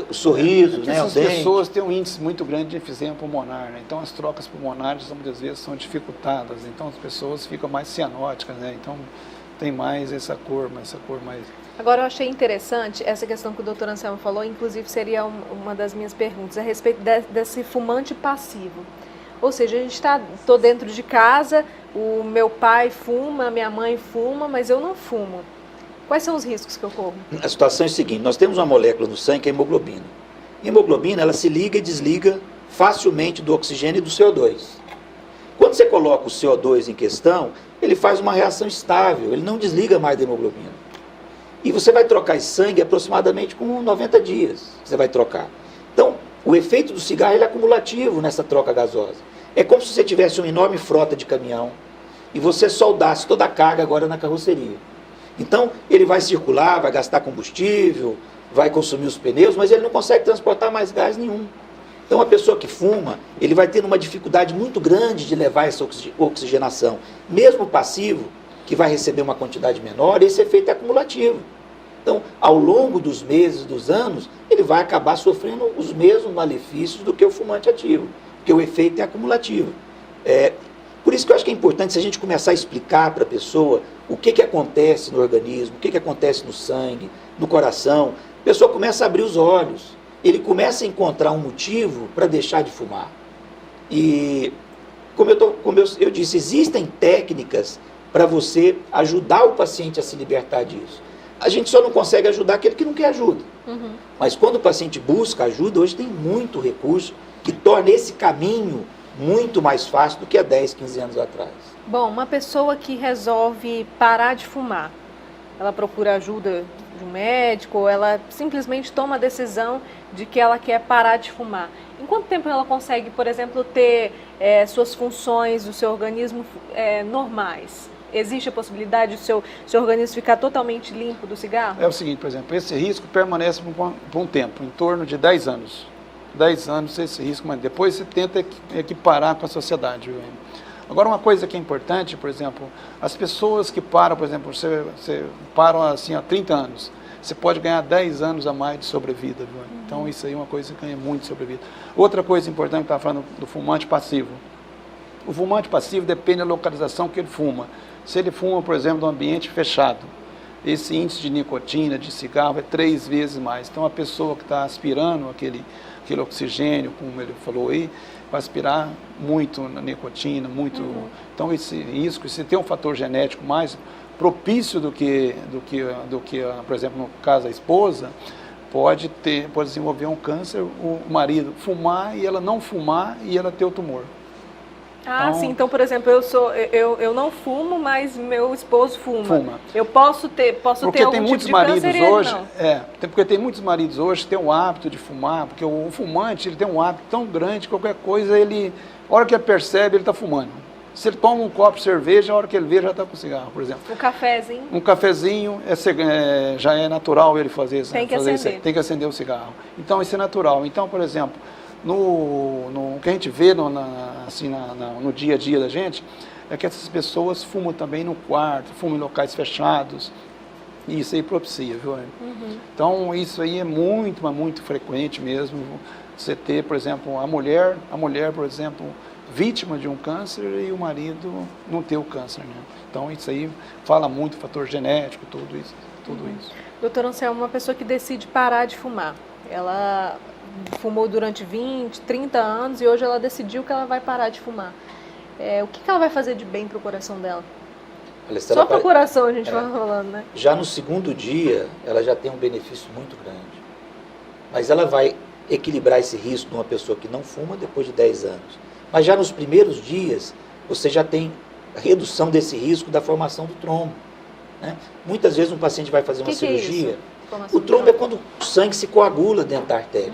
O sorriso, né? Essas pessoas têm um índice muito grande de efizema pulmonar, né? Então as trocas pulmonares muitas vezes são dificultadas, então as pessoas ficam mais cianóticas, né? Então tem mais essa cor mais... Agora eu achei interessante essa questão que o doutor Anselmo falou, inclusive seria uma das minhas perguntas, a respeito desse fumante passivo. Ou seja, estou dentro de casa, o meu pai fuma, minha mãe fuma, mas eu não fumo. Quais são os riscos que eu corro? A situação é a seguinte, nós temos uma molécula no sangue que é a hemoglobina. A hemoglobina, ela se liga e desliga facilmente do oxigênio e do CO2. Quando você coloca o CO2 em questão, ele faz uma reação estável, ele não desliga mais da hemoglobina. E você vai trocar esse sangue aproximadamente com 90 dias, você vai trocar. Então, o efeito do cigarro ele é acumulativo nessa troca gasosa. É como se você tivesse uma enorme frota de caminhão e você soldasse toda a carga agora na carroceria. Então, ele vai circular, vai gastar combustível, vai consumir os pneus, mas ele não consegue transportar mais gás nenhum. Então, a pessoa que fuma, ele vai ter uma dificuldade muito grande de levar essa oxigenação. Mesmo passivo, que vai receber uma quantidade menor, esse efeito é acumulativo. Então, ao longo dos meses, dos anos, ele vai acabar sofrendo os mesmos malefícios do que o fumante ativo, porque o efeito é acumulativo. Por isso que eu acho que é importante, se a gente começar a explicar para a pessoa o que acontece no organismo, o que acontece no sangue, no coração, a pessoa começa a abrir os olhos, ele começa a encontrar um motivo para deixar de fumar. E, como eu disse, existem técnicas para você ajudar o paciente a se libertar disso. A gente só não consegue ajudar aquele que não quer ajuda. Mas quando o paciente busca ajuda, hoje tem muito recurso que torna esse caminho muito mais fácil do que há 10, 15 anos atrás. Bom, uma pessoa que resolve parar de fumar, ela procura ajuda de um médico ou ela simplesmente toma a decisão de que ela quer parar de fumar. Em quanto tempo ela consegue, por exemplo, ter suas funções do seu organismo normais? Existe a possibilidade de seu organismo ficar totalmente limpo do cigarro? É o seguinte, por exemplo, esse risco permanece por um tempo, em torno de 10 anos. 10 anos esse risco, mas depois você tenta equiparar com a sociedade. Agora, uma coisa que é importante, por exemplo, as pessoas que param, por exemplo, você param assim há 30 anos, você pode ganhar 10 anos a mais de sobrevida. Então, isso aí é uma coisa que ganha muito de sobrevida. Outra coisa importante que eu estava falando do fumante passivo. O fumante passivo depende da localização que ele fuma. Se ele fuma, por exemplo, num ambiente fechado, esse índice de nicotina, de cigarro, é 3 vezes mais. Então, a pessoa que está aspirando aquele oxigênio, como ele falou aí, vai aspirar muito na nicotina, muito... Então, esse risco, se tem um fator genético mais propício do que, por exemplo, no caso da esposa, pode desenvolver um câncer, o marido fumar e ela não fumar e ela ter o tumor. Ah, sim. Então, por exemplo, eu não fumo, mas meu esposo fuma. Eu posso ter algum tipo de câncer e ele não. Porque tem muitos maridos hoje que têm o hábito de fumar, porque o fumante ele tem um hábito tão grande que qualquer coisa, a hora que ele percebe, ele está fumando. Se ele toma um copo de cerveja, a hora que ele vê, já está com cigarro, por exemplo. Um cafezinho? Um cafezinho já é natural ele fazer isso. Tem que acender. Tem que acender o cigarro. Então, isso é natural. Então, por exemplo, no que a gente vê no dia a dia da gente, é que essas pessoas fumam também no quarto, fumam em locais fechados, e isso aí propicia, viu? Então, isso aí é muito, mas muito frequente mesmo, você ter, por exemplo, a mulher, por exemplo, vítima de um câncer e o marido não ter o câncer, né? Então isso aí fala muito, fator genético, tudo isso. Doutor Anselmo, uma pessoa que decide parar de fumar, ela fumou durante 20, 30 anos e hoje ela decidiu que ela vai parar de fumar. O que ela vai fazer de bem para o coração dela? Só para o coração a gente vai falando, né? Já no segundo dia, ela já tem um benefício muito grande. Mas ela vai equilibrar esse risco de uma pessoa que não fuma depois de 10 anos. Mas já nos primeiros dias, você já tem redução desse risco da formação do trombo, né? Muitas vezes um paciente vai fazer uma cirurgia. O trombo é quando o sangue se coagula dentro da artéria.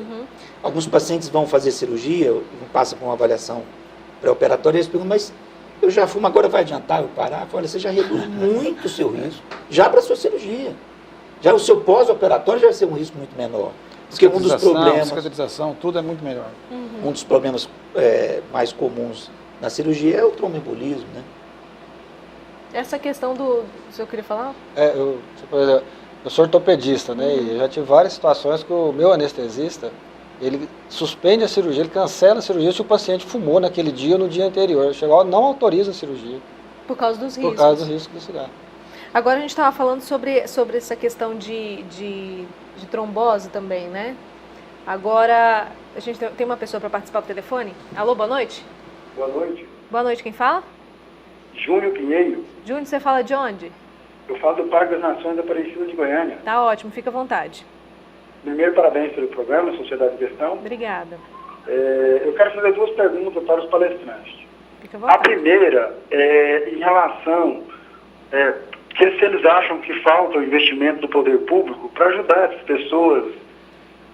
Alguns pacientes vão fazer cirurgia, passam por uma avaliação pré-operatória e eles perguntam, mas eu já fumo, agora vai adiantar eu parar? Olha, você já reduz muito o seu risco, já para a sua cirurgia. Já o seu pós-operatório já vai ser um risco muito menor. Porque um dos problemas... Cicatrização, tudo é muito melhor. Um dos problemas mais comuns na cirurgia é o tromboembolismo, né? Essa questão do... O senhor queria falar? Eu sou ortopedista, né? E já tive várias situações que o meu anestesista, ele suspende a cirurgia, ele cancela a cirurgia se o paciente fumou naquele dia ou no dia anterior. Chegou, não autoriza a cirurgia. Por causa dos riscos. Por causa do risco do cigarro. Agora a gente estava falando sobre essa questão de trombose também, né? Agora, a gente tem uma pessoa para participar do telefone. Alô, boa noite? Boa noite. Boa noite, quem fala? Júnior Pinheiro. Júnior, você fala de onde? Eu falo do Parque das Nações da Aparecida de Goiânia. Tá ótimo, fica à vontade. Primeiro, parabéns pelo programa, Sociedade em Questão. Obrigada. Eu quero fazer 2 perguntas para os palestrantes. Fica à vontade. A primeira é em relação se eles acham que falta o investimento do poder público para ajudar essas pessoas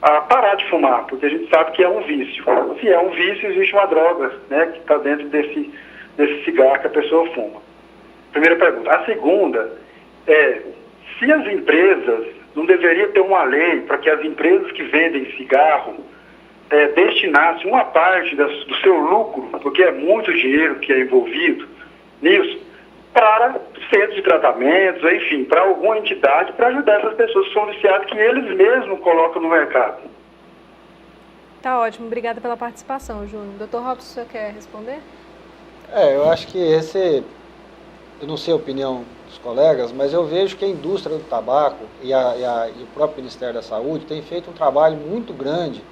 a parar de fumar, porque a gente sabe que é um vício. Se é um vício, existe uma droga, né, que está dentro desse cigarro que a pessoa fuma. Primeira pergunta. A segunda é, se as empresas, não deveria ter uma lei para que as empresas que vendem cigarro destinassem uma parte do seu lucro, porque é muito dinheiro que é envolvido nisso, para centros de tratamentos, enfim, para alguma entidade, para ajudar essas pessoas que são viciadas, que eles mesmos colocam no mercado. Tá ótimo, obrigada pela participação, Júnior. Dr. Robson, você quer responder? Eu acho que eu não sei a opinião dos colegas, mas eu vejo que a indústria do tabaco e o próprio Ministério da Saúde tem feito um trabalho muito grande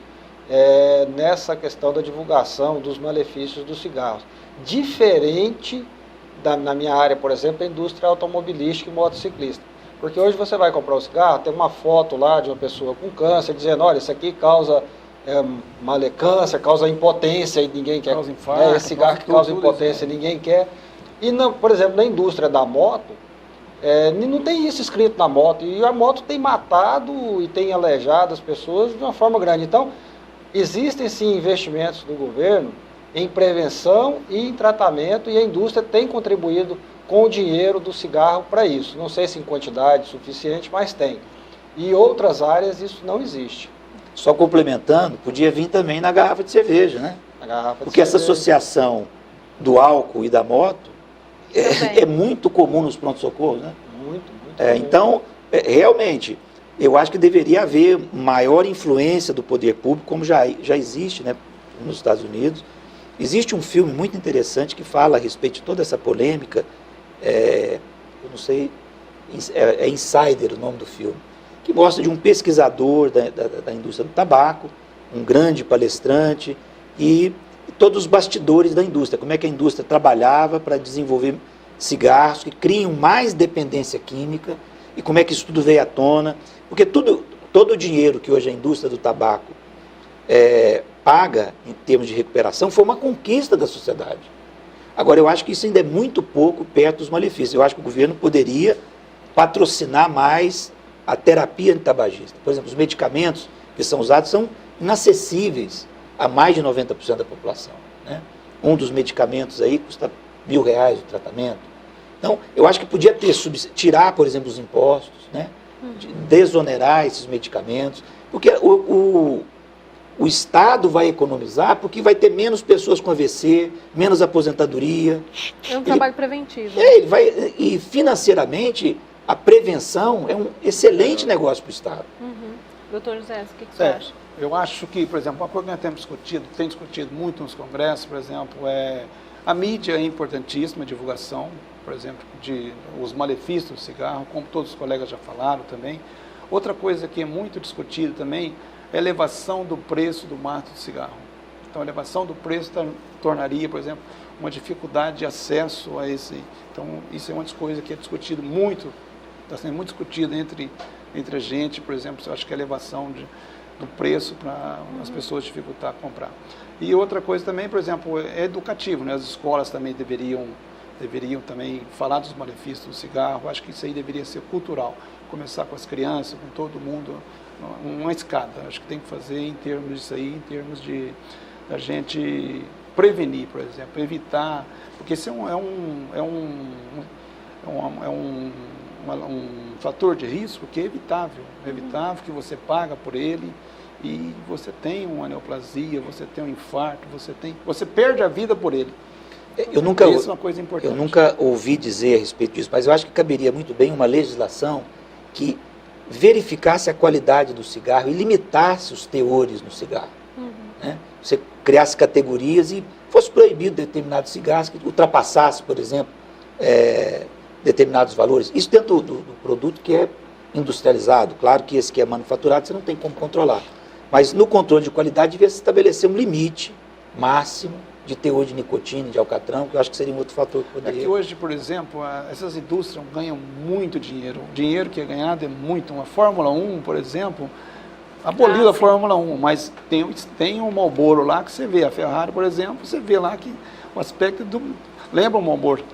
nessa questão da divulgação dos malefícios dos cigarros. Diferente na minha área, por exemplo, a indústria automobilística e motociclista. Porque hoje você vai comprar um cigarro, tem uma foto lá de uma pessoa com câncer, dizendo, olha, isso aqui causa malecância, causa impotência e ninguém quer. Causa infarto, esse cigarro que causa impotência ninguém quer. E, por exemplo, na indústria da moto, não tem isso escrito na moto. E a moto tem matado e tem aleijado as pessoas de uma forma grande. Então, existem sim investimentos do governo em prevenção e em tratamento, e a indústria tem contribuído com o dinheiro do cigarro para isso. Não sei se em quantidade suficiente, mas tem. E em outras áreas isso não existe. Só complementando, podia vir também na garrafa de cerveja, né? Porque essa associação do álcool e da moto é muito comum nos pronto-socorros, né? Muito então, realmente, eu acho que deveria haver maior influência do poder público, como já existe, né, nos Estados Unidos. Existe um filme muito interessante que fala a respeito de toda essa polêmica, eu não sei, é Insider o nome do filme, que mostra de um pesquisador da indústria do tabaco, um grande palestrante, e todos os bastidores da indústria, como é que a indústria trabalhava para desenvolver cigarros que criam mais dependência química, e como é que isso tudo veio à tona, porque todo o dinheiro que hoje a indústria do tabaco paga em termos de recuperação foi uma conquista da sociedade. Agora, eu acho que isso ainda é muito pouco perto dos malefícios. Eu acho que o governo poderia patrocinar mais a terapia antitabagista. Por exemplo, os medicamentos que são usados são inacessíveis a mais de 90% da população, né? Um dos medicamentos aí custa R$1.000 o tratamento. Então, eu acho que podia tirar, por exemplo, os impostos, né? Desonerar esses medicamentos, porque o Estado vai economizar porque vai ter menos pessoas com AVC, menos aposentadoria. É um trabalho preventivo. E financeiramente, a prevenção é um excelente negócio para o Estado. Doutor José, o que você acha? Eu acho que, por exemplo, uma coisa que nós temos discutido, tem discutido muito nos congressos, por exemplo, a mídia é importantíssima, a divulgação, por exemplo, de os malefícios do cigarro, como todos os colegas já falaram também. Outra coisa que é muito discutida também é a elevação do preço do maço de cigarro. Então, a elevação do preço tornaria, por exemplo, uma dificuldade de acesso a esse. Então, isso é uma das coisas que é discutido muito, está sendo muito discutido entre a gente, por exemplo, eu acho que a elevação do preço para as pessoas dificultar comprar. E outra coisa também, por exemplo, é educativo, né? As escolas também deveriam também falar dos malefícios do cigarro. Acho que isso aí deveria ser cultural, começar com as crianças, com todo mundo, uma escada. Acho que tem que fazer em termos disso aí, em termos de a gente prevenir, por exemplo, evitar, porque isso é um fator de risco que é evitável que você paga por ele e você tem uma neoplasia, você tem um infarto, você perde a vida por ele. Isso é uma coisa importante. Eu nunca ouvi dizer a respeito disso, mas eu acho que caberia muito bem uma legislação que verificasse a qualidade do cigarro e limitasse os teores no cigarro. Né? Você criasse categorias e fosse proibido determinados cigarros que ultrapassasse, por exemplo, determinados valores. Isso dentro do produto que é industrializado. Claro que esse que é manufaturado você não tem como controlar. Mas no controle de qualidade devia se estabelecer um limite máximo de teor de nicotina, de alcatrão, que eu acho que seria um outro fator que poderia... É que hoje, por exemplo, essas indústrias ganham muito dinheiro. O dinheiro que é ganhado é muito. Uma Fórmula 1, por exemplo, aboliu a Fórmula 1, mas tem um Marlboro lá que você vê. A Ferrari, por exemplo, você vê lá que o aspecto lembra o Marlboro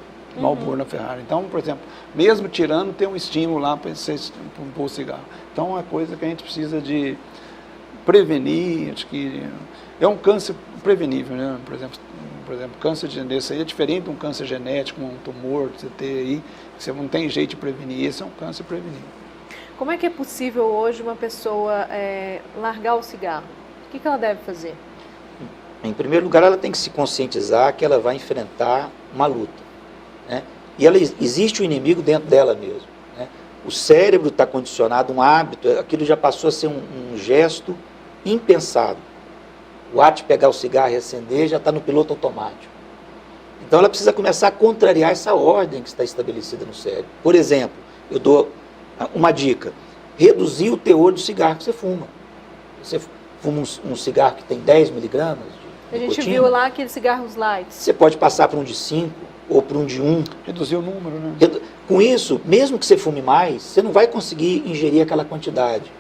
na Ferrari. Então, por exemplo, mesmo tirando, tem um estímulo lá para pôr o cigarro. Então, é uma coisa que a gente precisa de prevenir, acho que é um câncer prevenível, né? Por exemplo, câncer desse aí é diferente de um câncer genético, um tumor que você tem aí, que você não tem jeito de prevenir. Esse é um câncer prevenível. Como é que é possível hoje uma pessoa largar o cigarro? O que ela deve fazer? Em primeiro lugar, ela tem que se conscientizar que ela vai enfrentar uma luta, né? E existe um inimigo dentro dela mesmo, né? O cérebro está condicionado, um hábito, aquilo já passou a ser um gesto impensado. O ato de pegar o cigarro e acender já está no piloto automático. Então ela precisa começar a contrariar essa ordem que está estabelecida no cérebro. Por exemplo, eu dou uma dica: reduzir o teor do cigarro que você fuma. Você fuma um cigarro que tem 10 miligramas de nicotina. A gente viu lá aqueles cigarros light. Você pode passar para um de 5 ou para um de 1. Reduzir o número, né? Com isso, mesmo que você fume mais, você não vai conseguir ingerir aquela quantidade.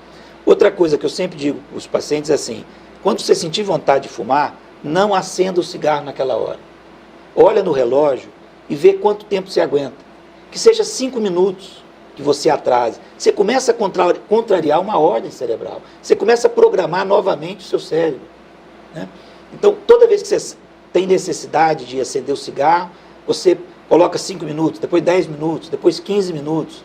Outra coisa que eu sempre digo para os pacientes é assim: quando você sentir vontade de fumar, não acenda o cigarro naquela hora. Olha no relógio e vê quanto tempo você aguenta. Que seja 5 minutos que você atrase. Você começa a contrariar uma ordem cerebral. Você começa a programar novamente o seu cérebro, né? Então, toda vez que você tem necessidade de acender o cigarro, você coloca 5 minutos, depois 10 minutos, depois 15 minutos.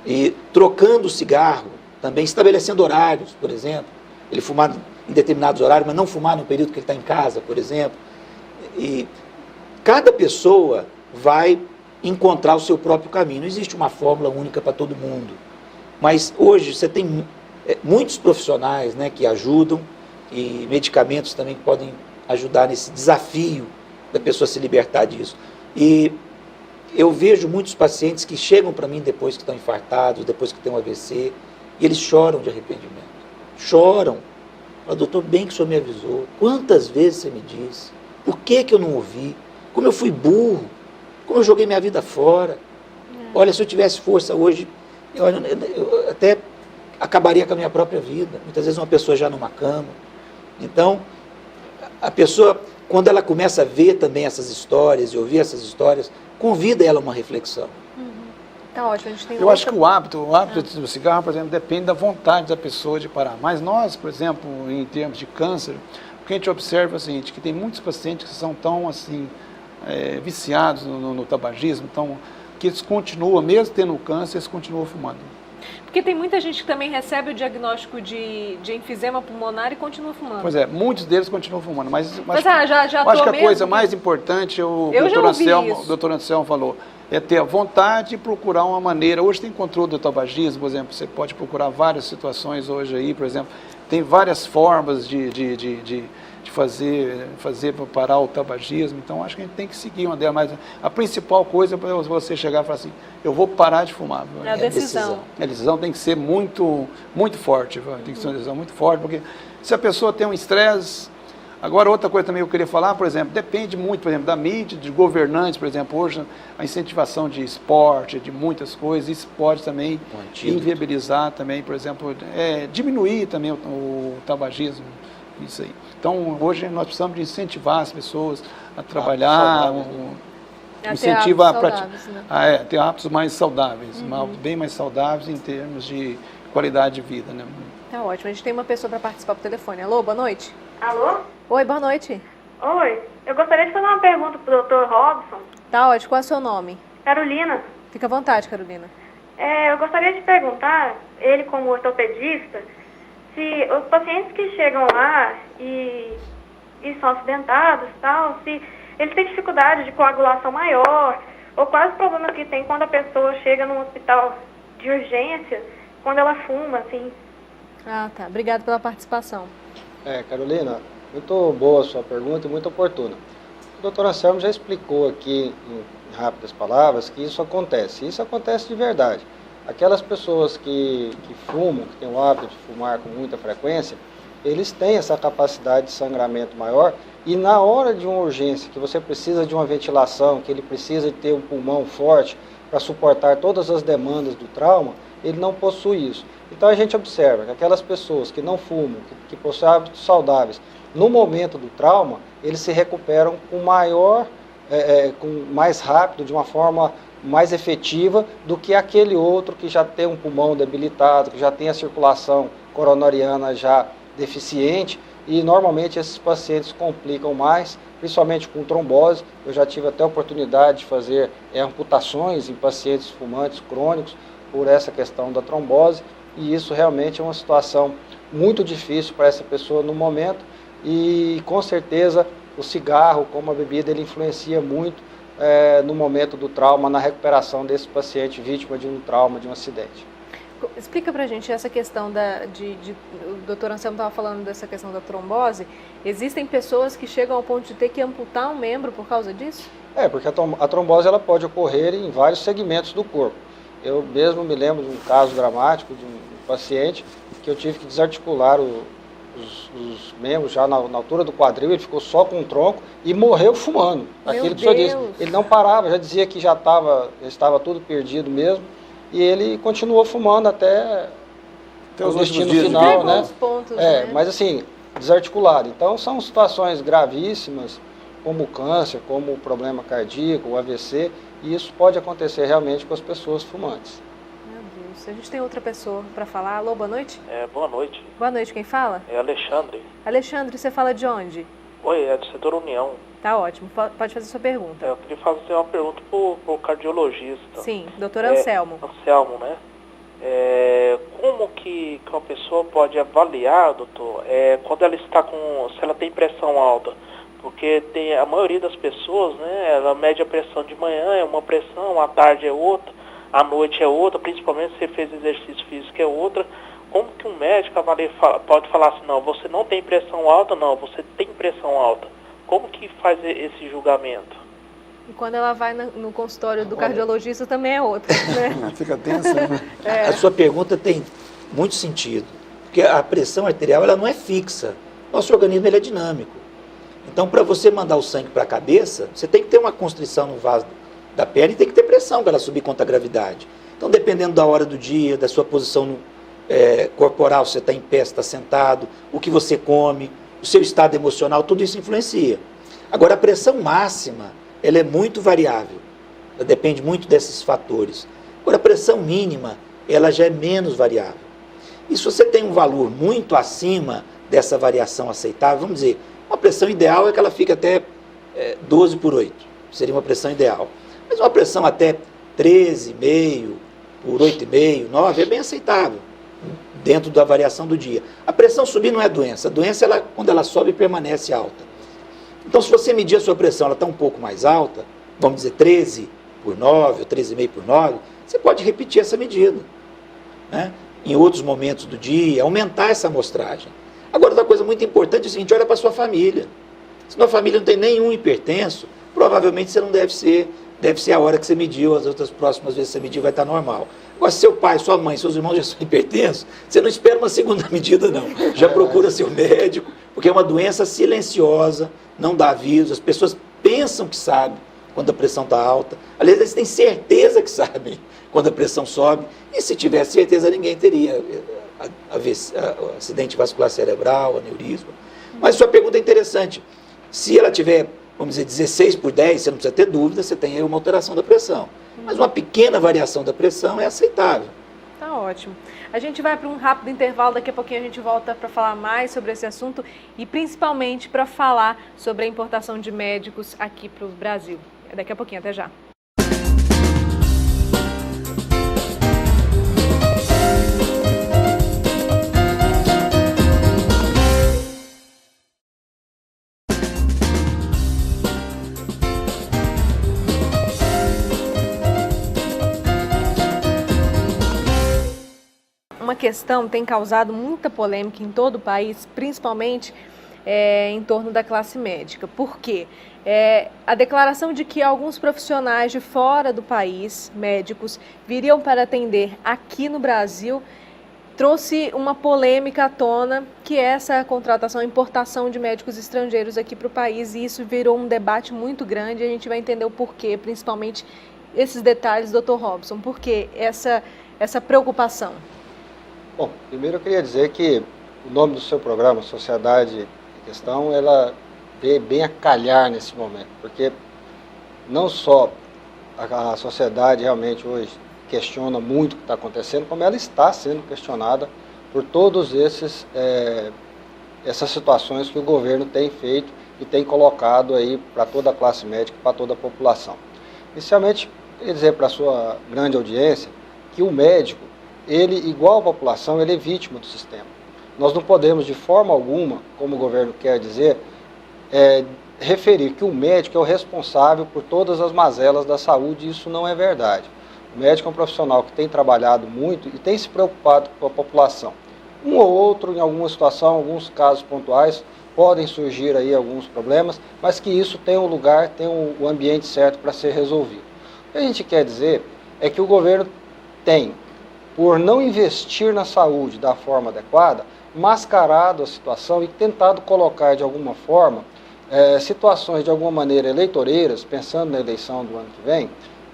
E trocando o cigarro, também estabelecendo horários, por exemplo. Ele fumar em determinados horários, mas não fumar no período que ele está em casa, por exemplo. E cada pessoa vai encontrar o seu próprio caminho. Não existe uma fórmula única para todo mundo. Mas hoje você tem muitos profissionais, né, que ajudam, e medicamentos também que podem ajudar nesse desafio da pessoa se libertar disso. E eu vejo muitos pacientes que chegam para mim depois que estão infartados, depois que têm um AVC, e eles choram de arrependimento. Choram. Fala: doutor, bem que o senhor me avisou. Quantas vezes você me disse? Por que eu não ouvi? Como eu fui burro? Como eu joguei minha vida fora? Olha, se eu tivesse força hoje, eu até acabaria com a minha própria vida. Muitas vezes uma pessoa já numa cama. Então, a pessoa, quando ela começa a ver também essas histórias e ouvir essas histórias, convida ela a uma reflexão. Tá ótimo, a gente tem Eu acho que o hábito do cigarro, por exemplo, depende da vontade da pessoa de parar. Mas nós, por exemplo, em termos de câncer, o que a gente observa é o seguinte: que tem muitos pacientes que são tão assim, viciados no tabagismo, que eles continuam, mesmo tendo câncer, eles continuam fumando. Porque tem muita gente que também recebe o diagnóstico de enfisema pulmonar e continua fumando. Pois é, muitos deles continuam fumando. Mas já acho que a coisa mais importante, o doutor Anselmo falou, é ter a vontade e procurar uma maneira. Hoje tem controle do tabagismo, por exemplo, você pode procurar várias situações hoje aí, por exemplo, tem várias formas de fazer para parar o tabagismo. Então, acho que a gente tem que seguir uma delas, mas a principal coisa é você chegar e falar assim, eu vou parar de fumar. É a decisão. A decisão tem que ser muito, muito forte, tem que ser uma decisão muito forte, porque se a pessoa tem um estresse. Agora, outra coisa também que eu queria falar, por exemplo, depende muito, por exemplo, da mídia, de governantes, por exemplo, hoje a incentivação de esporte, de muitas coisas, isso pode também inviabilizar também, por exemplo, diminuir também o tabagismo, isso aí. Então, hoje nós precisamos de incentivar as pessoas a trabalhar, incentivar a prática, ter hábitos mais saudáveis, bem mais saudáveis em termos de qualidade de vida, né? Tá ótimo, a gente tem uma pessoa para participar por telefone. Alô, boa noite. Alô? Oi, boa noite. Oi, eu gostaria de fazer uma pergunta pro Dr. Robson. Tá ótimo, qual é o seu nome? Carolina. Fica à vontade, Carolina. Eu gostaria de perguntar, ele como ortopedista, se os pacientes que chegam lá e são acidentados e tal, se eles têm dificuldade de coagulação maior, ou quais os problemas que tem quando a pessoa chega num hospital de urgência, quando ela fuma, assim. Ah, tá. Obrigada pela participação. Carolina, muito boa a sua pergunta e muito oportuna. O doutor Anselmo já explicou aqui, em rápidas palavras, que isso acontece. Isso acontece de verdade. Aquelas pessoas que fumam, que têm o hábito de fumar com muita frequência, eles têm essa capacidade de sangramento maior e na hora de uma urgência, que você precisa de uma ventilação, que ele precisa de ter um pulmão forte para suportar todas as demandas do trauma, ele não possui isso. Então a gente observa que aquelas pessoas que não fumam, que possuem hábitos saudáveis, no momento do trauma, eles se recuperam com mais rápido, de uma forma mais efetiva do que aquele outro que já tem um pulmão debilitado, que já tem a circulação coronariana já deficiente, e normalmente esses pacientes complicam mais, principalmente com trombose. Eu já tive até a oportunidade de fazer amputações em pacientes fumantes crônicos por essa questão da trombose, e isso realmente é uma situação muito difícil para essa pessoa no momento, e com certeza o cigarro, como a bebida, ele influencia muito no momento do trauma, na recuperação desse paciente vítima de um trauma, de um acidente. Explica pra gente essa questão o doutor Anselmo estava falando dessa questão da trombose. Existem pessoas que chegam ao ponto de ter que amputar um membro por causa disso? Porque a trombose ela pode ocorrer em vários segmentos do corpo. Eu mesmo me lembro de um caso dramático de um paciente que eu tive que desarticular os membros já na altura do quadril, ele ficou só com o tronco e morreu fumando. Aquele pessoa disse, ele não parava, já dizia que já estava tudo perdido mesmo, e ele continuou fumando até o destino final, né? Pontos, né? Mas assim, desarticulado. Então são situações gravíssimas, como o câncer, como o problema cardíaco, o AVC, e isso pode acontecer realmente com as pessoas fumantes. Meu Deus, a gente tem outra pessoa para falar. Alô, boa noite? Boa noite. Boa noite, quem fala? É Alexandre. Alexandre, você fala de onde? Oi, é do setor União. Tá ótimo, pode fazer sua pergunta. Eu queria fazer uma pergunta pro cardiologista. Sim, doutor Anselmo. Anselmo, né? Como que uma pessoa pode avaliar, doutor, quando ela está se ela tem pressão alta? Porque a maioria das pessoas, né, ela mede a pressão de manhã, é uma pressão, à tarde é outra, à noite é outra, principalmente se você fez exercício físico é outra. Como que um médico pode falar assim, não, você não tem pressão alta, não, você tem pressão alta? Como que faz esse julgamento? E quando ela vai no consultório do cardiologista também é outra, né? Fica tensa, né? A sua pergunta tem muito sentido, porque a pressão arterial ela não é fixa, nosso organismo ele é dinâmico. Então, para você mandar o sangue para a cabeça, você tem que ter uma constrição no vaso da perna e tem que ter pressão para ela subir contra a gravidade. Então, dependendo da hora do dia, da sua posição corporal, se você está em pé, se está sentado, o que você come, o seu estado emocional, tudo isso influencia. Agora, a pressão máxima, ela é muito variável, ela depende muito desses fatores. Agora, a pressão mínima, ela já é menos variável. E se você tem um valor muito acima dessa variação aceitável, vamos dizer, uma pressão ideal é que ela fique até 12/8, seria uma pressão ideal. Mas uma pressão até 13,5 por 8,5, 9 é bem aceitável, dentro da variação do dia. A pressão subir não é doença, a doença quando ela sobe permanece alta. Então se você medir a sua pressão, ela está um pouco mais alta, vamos dizer 13, por 9 ou 13,5 por 9, você pode repetir essa medida, né? Em outros momentos do dia, aumentar essa amostragem. Agora, outra coisa muito importante é o seguinte, olha para a sua família. Se sua família não tem nenhum hipertenso, provavelmente você não deve ser a hora que você mediu, as outras próximas vezes que você medir vai estar normal. Agora, se seu pai, sua mãe, seus irmãos já são hipertensos, você não espera uma segunda medida, não. Já procura seu médico, porque é uma doença silenciosa, não dá aviso, as pessoas pensam que sabem quando a pressão está alta. Aliás, eles têm certeza que sabem quando a pressão sobe, e se tivesse certeza, ninguém teria acidente vascular cerebral, aneurisma. Mas sua pergunta é interessante. Se ela tiver, vamos dizer, 16 por 10, você não precisa ter dúvida, você tem aí uma alteração da pressão. Mas uma pequena variação da pressão é aceitável. Tá ótimo. A gente vai para um rápido intervalo, daqui a pouquinho a gente volta para falar mais sobre esse assunto e principalmente para falar sobre a importação de médicos aqui para o Brasil. Daqui a pouquinho, até já. Uma questão tem causado muita polêmica em todo o país, principalmente em torno da classe médica. Por quê? A declaração de que alguns profissionais de fora do país, médicos, viriam para atender aqui no Brasil, trouxe uma polêmica à tona, que é essa contratação, importação de médicos estrangeiros aqui para o país, e isso virou um debate muito grande, e a gente vai entender o porquê, principalmente esses detalhes, Dr. Robson. Por que essa preocupação? Bom, primeiro eu queria dizer que o nome do seu programa, Sociedade em Questão, ela veio bem a calhar nesse momento, porque não só a sociedade realmente hoje questiona muito o que está acontecendo, como ela está sendo questionada por todos essas situações que o governo tem feito e tem colocado aí para toda a classe médica, para toda a população. Inicialmente, eu queria dizer para a sua grande audiência que o médico, ele, igual a população, ele é vítima do sistema. Nós não podemos, de forma alguma, como o governo quer dizer, referir que o médico é o responsável por todas as mazelas da saúde, e isso não é verdade. O médico é um profissional que tem trabalhado muito e tem se preocupado com a população. Um ou outro, em alguma situação, alguns casos pontuais, podem surgir aí alguns problemas, mas que isso tem um lugar, tem o ambiente certo para ser resolvido. O que a gente quer dizer é que o governo tem, por não investir na saúde da forma adequada, mascarado a situação e tentado colocar de alguma forma situações de alguma maneira eleitoreiras, pensando na eleição do ano que vem,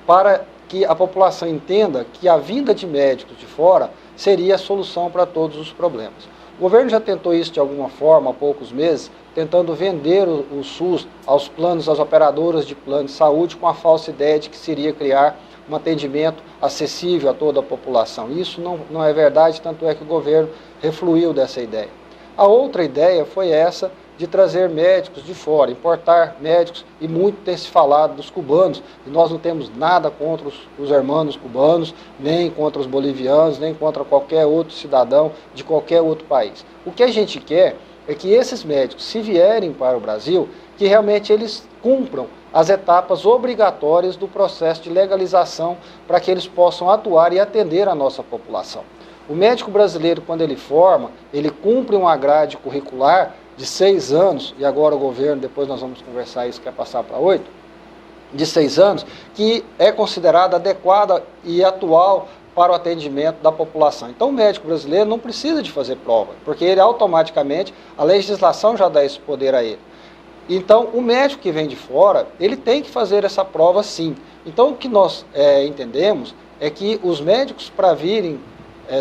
para que a população entenda que a vinda de médicos de fora seria a solução para todos os problemas. O governo já tentou isso de alguma forma há poucos meses, tentando vender o SUS aos planos, às operadoras de plano de saúde, com a falsa ideia de que seria criar um atendimento acessível a toda a população. Isso não é verdade, tanto é que o governo refluiu dessa ideia. A outra ideia foi essa de trazer médicos de fora, importar médicos, e muito tem se falado dos cubanos, e nós não temos nada contra os irmãos cubanos, nem contra os bolivianos, nem contra qualquer outro cidadão de qualquer outro país. O que a gente quer é que esses médicos, se vierem para o Brasil, que realmente eles cumpram as etapas obrigatórias do processo de legalização para que eles possam atuar e atender a nossa população. O médico brasileiro, quando ele forma, ele cumpre uma grade curricular de 6 anos, e agora o governo, depois nós vamos conversar isso, quer passar para 8, de 6 anos, que é considerada adequada e atual para o atendimento da população. Então o médico brasileiro não precisa de fazer prova, porque ele automaticamente, a legislação já dá esse poder a ele. Então o médico que vem de fora, ele tem que fazer essa prova sim. Então o que nós entendemos é que os médicos, para virem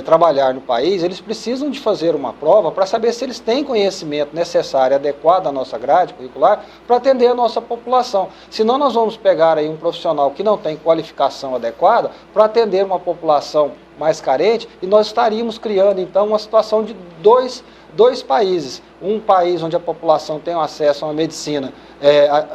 trabalhar no país, eles precisam de fazer uma prova para saber se eles têm conhecimento necessário, adequado à nossa grade curricular, para atender a nossa população. Senão nós vamos pegar aí um profissional que não tem qualificação adequada para atender uma população mais carente, e nós estaríamos criando então uma situação de dois países. Um país onde a população tem acesso a uma medicina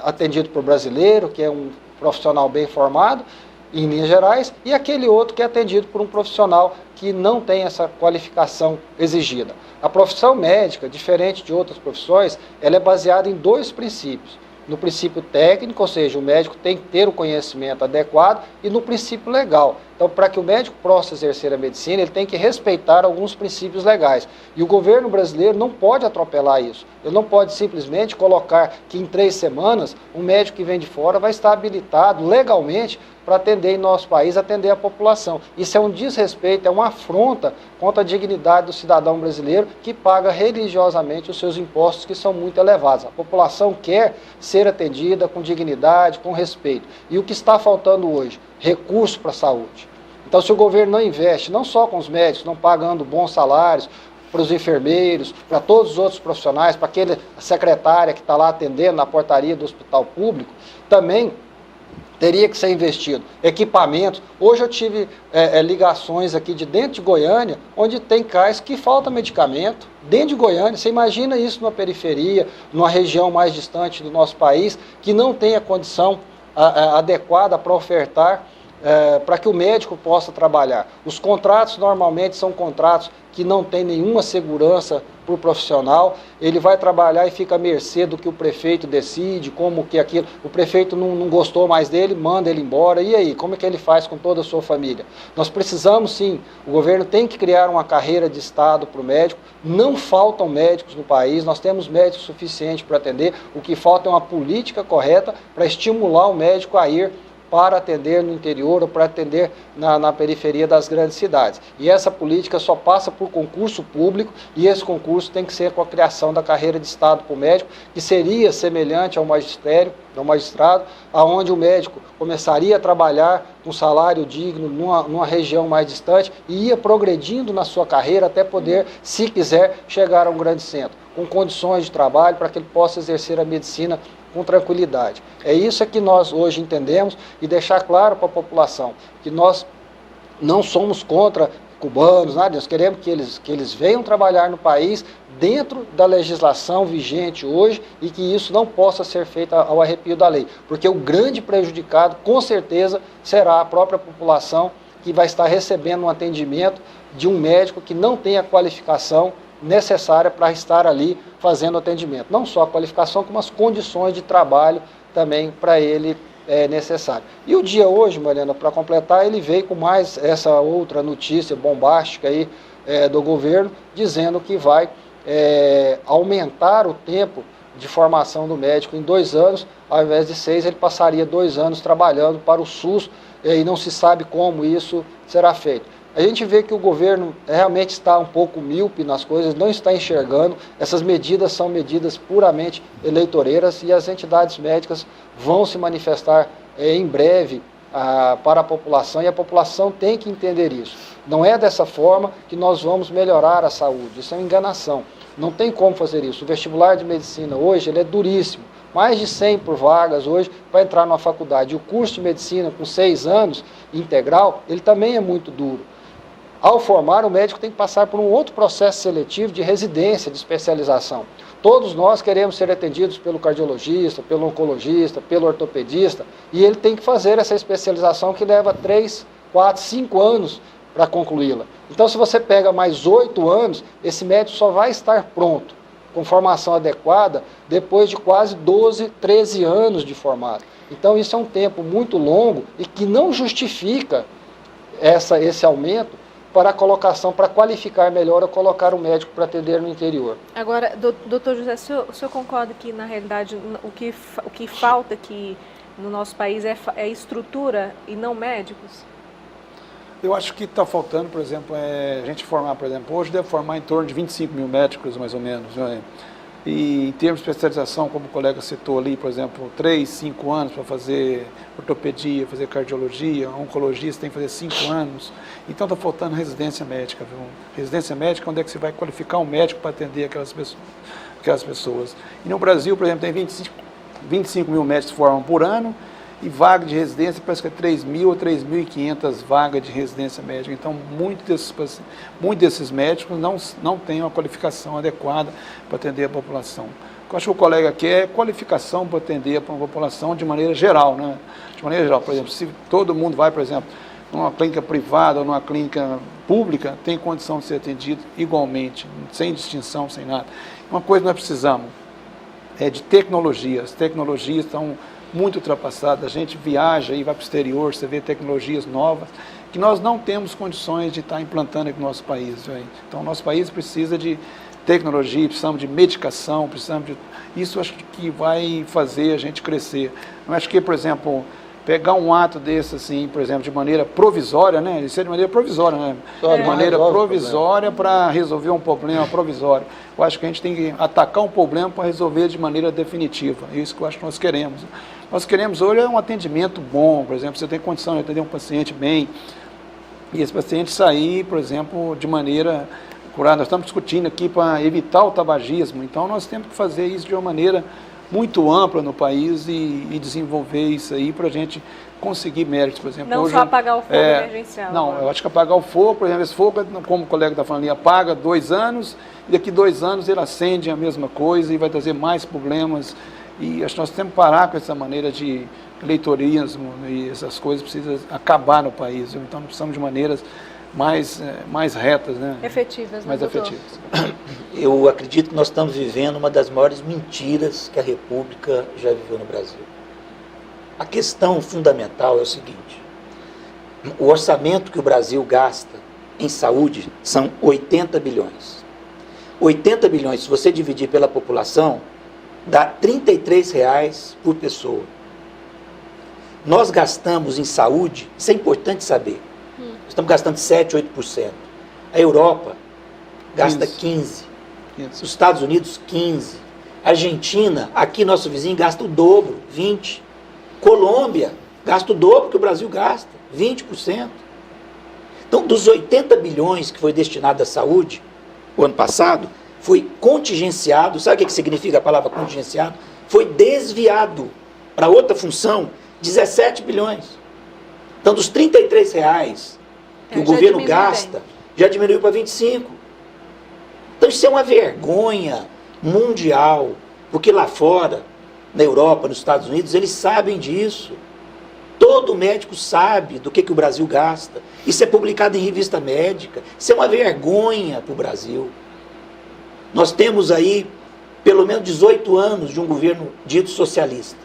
atendido por brasileiro, que é um profissional bem formado, em linhas gerais, e aquele outro que é atendido por um profissional que não tem essa qualificação exigida. A profissão médica, diferente de outras profissões, ela é baseada em 2 princípios. no princípio técnico, ou seja, o médico tem que ter o conhecimento adequado, e no princípio legal. Então, para que o médico possa exercer a medicina, ele tem que respeitar alguns princípios legais. E o governo brasileiro não pode atropelar isso. Ele não pode simplesmente colocar que em 3 semanas um médico que vem de fora vai estar habilitado legalmente para atender em nosso país, atender a população. Isso é um desrespeito, é uma afronta contra a dignidade do cidadão brasileiro que paga religiosamente os seus impostos, que são muito elevados. A população quer ser atendida com dignidade, com respeito. E o que está faltando hoje? Recurso para a saúde. Então, se o governo não investe, não só com os médicos, não pagando bons salários, para os enfermeiros, para todos os outros profissionais, para aquele secretária que está lá atendendo na portaria do hospital público, também teria que ser investido. Equipamentos. Hoje eu tive ligações aqui de dentro de Goiânia, onde tem cais que falta medicamento, dentro de Goiânia. Você imagina isso numa periferia, numa região mais distante do nosso país, que não tem a condição adequada para ofertar, para que o médico possa trabalhar. Os contratos normalmente são contratos que não tem nenhuma segurança para o profissional, ele vai trabalhar e fica à mercê do que o prefeito decide, como que aquilo, o prefeito não gostou mais dele, manda ele embora, e aí, como é que ele faz com toda a sua família? Nós precisamos sim, o governo tem que criar uma carreira de Estado para o médico, não faltam médicos no país, nós temos médicos suficientes para atender, o que falta é uma política correta para estimular o médico a ir para atender no interior ou para atender na periferia das grandes cidades. E essa política só passa por concurso público, e esse concurso tem que ser com a criação da carreira de Estado para o médico, que seria semelhante ao magistério, ao magistrado, aonde o médico começaria a trabalhar com salário digno numa região mais distante e ia progredindo na sua carreira até poder, se quiser, chegar a um grande centro, com condições de trabalho para que ele possa exercer a medicina com tranquilidade. É isso que nós hoje entendemos, e deixar claro para a população que nós não somos contra cubanos, nada, nós queremos que eles venham trabalhar no país dentro da legislação vigente hoje, e que isso não possa ser feito ao arrepio da lei, porque o grande prejudicado, com certeza, será a própria população, que vai estar recebendo um atendimento de um médico que não tem a qualificação necessária para estar ali fazendo atendimento. Não só a qualificação, como as condições de trabalho também para ele é necessário. E o dia hoje, Mariana, para completar, ele veio com mais essa outra notícia bombástica aí do governo, dizendo que vai aumentar o tempo de formação do médico em 2 anos, ao invés de 6, ele passaria 2 anos trabalhando para o SUS, e não se sabe como isso será feito. A gente vê que o governo realmente está um pouco míope nas coisas, não está enxergando. Essas medidas são medidas puramente eleitoreiras, e as entidades médicas vão se manifestar em breve para a população, e a população tem que entender isso. Não é dessa forma que nós vamos melhorar a saúde, isso é uma enganação. Não tem como fazer isso. O vestibular de medicina hoje ele é duríssimo. Mais de 100 por vagas hoje para entrar numa faculdade. E o curso de medicina com 6 anos integral, ele também é muito duro. Ao formar, o médico tem que passar por um outro processo seletivo de residência, de especialização. Todos nós queremos ser atendidos pelo cardiologista, pelo oncologista, pelo ortopedista, e ele tem que fazer essa especialização que leva 3, 4, 5 anos para concluí-la. Então, se você pega mais 8 anos, esse médico só vai estar pronto, com formação adequada, depois de quase 12, 13 anos de formado. Então, isso é um tempo muito longo e que não justifica esse aumento para a colocação, para qualificar melhor ou colocar o médico para atender no interior. Agora, doutor José, o senhor concorda que, na realidade, o que falta aqui no nosso país é estrutura e não médicos? Eu acho que está faltando, por exemplo, a gente formar, por exemplo, hoje deve formar em torno de 25 mil médicos, mais ou menos, né? E em termos de especialização, como o colega citou ali, por exemplo, 3, 5 anos para fazer ortopedia, fazer cardiologia, oncologista tem que fazer 5 anos. Então está faltando residência médica, viu? Residência médica, onde é que você vai qualificar um médico para atender aquelas pessoas. E no Brasil, por exemplo, tem 25 mil médicos que formam por ano, e vaga de residência parece que é 3.000 ou 3.500 vagas de residência médica. Então, muitos desses médicos não têm uma qualificação adequada para atender a população. O que eu acho que o colega quer é qualificação para atender a população de maneira geral, né? De maneira geral, por exemplo, se todo mundo vai, por exemplo, numa clínica privada ou numa clínica pública, tem condição de ser atendido igualmente, sem distinção, sem nada. Uma coisa que nós precisamos de tecnologia. As tecnologias estão muito ultrapassadas. A gente viaja e vai para o exterior, você vê tecnologias novas que nós não temos condições de estar implantando aqui no nosso país. Então, o nosso país precisa de tecnologia, precisamos de medicação, precisamos de... Isso acho que vai fazer a gente crescer. Eu acho que, por exemplo, pegar um ato desse, assim, por exemplo, de maneira provisória, né? Isso é de maneira provisória, né? De maneira provisória para resolver um problema provisório. Eu acho que a gente tem que atacar um problema para resolver de maneira definitiva. É isso que eu acho que nós queremos. Nós queremos hoje um atendimento bom, por exemplo, você tem condição de atender um paciente bem, e esse paciente sair, por exemplo, de maneira curada. Nós estamos discutindo aqui para evitar o tabagismo, então nós temos que fazer isso de uma maneira muito ampla no país e desenvolver isso aí para a gente conseguir méritos, por exemplo. Não hoje, só apagar o fogo emergencial. Não, eu acho que apagar o fogo, por exemplo, esse fogo, como o colega está falando ali, apaga 2 anos, e daqui 2 anos ele acende a mesma coisa e vai trazer mais problemas. E acho que nós temos que parar com essa maneira de eleitorismo e essas coisas, precisa acabar no país. Então, nós precisamos de maneiras mais retas, né? Efetivas, mais doutor? efetivas. Eu acredito que nós estamos vivendo uma das maiores mentiras que a República já viveu no Brasil. A questão fundamental é o seguinte: o orçamento que o Brasil gasta em saúde são 80 bilhões. 80 bilhões, se você dividir pela população, dá R$ 33 por pessoa. Nós gastamos em saúde, isso é importante saber, estamos gastando 7%, 8%. A Europa gasta 15%. Os Estados Unidos, 15%. A Argentina, aqui nosso vizinho, gasta o dobro, 20%. Colômbia gasta o dobro que o Brasil gasta, 20%. Então, dos 80 bilhões que foi destinado à saúde, o ano passado, foi contingenciado. Sabe o que significa a palavra contingenciado? Foi desviado para outra função, 17 bilhões. Então, dos R$ 33 que o governo gasta, já diminuiu para 25. Então, isso é uma vergonha mundial, porque lá fora, na Europa, nos Estados Unidos, eles sabem disso. Todo médico sabe do que o Brasil gasta. Isso é publicado em revista médica. Isso é uma vergonha para o Brasil. Nós temos aí pelo menos 18 anos de um governo dito socialista.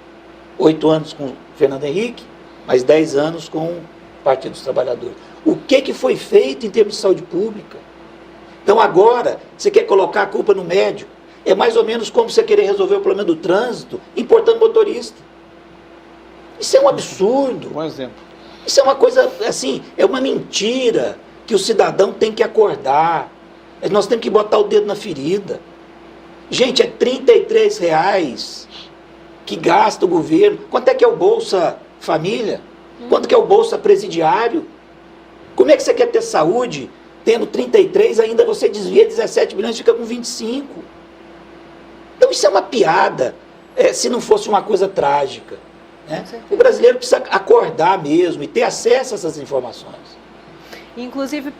8 anos com Fernando Henrique, mais 10 anos com o Partido dos Trabalhadores. O que foi feito em termos de saúde pública? Então agora, você quer colocar a culpa no médico. É mais ou menos como você querer resolver o problema do trânsito importando motorista. Isso é um absurdo. Bom exemplo. Isso é uma coisa, assim, é uma mentira que o cidadão tem que acordar. Nós temos que botar o dedo na ferida. Gente, é R$ 33 que gasta o governo. Quanto é que é o Bolsa Família? Quanto que é o Bolsa Presidiário? Como é que você quer ter saúde tendo 33, ainda você desvia 17 bilhões e fica com 25? Então isso é uma piada, se não fosse uma coisa trágica. Né? O brasileiro precisa acordar mesmo e ter acesso a essas informações. Inclusive,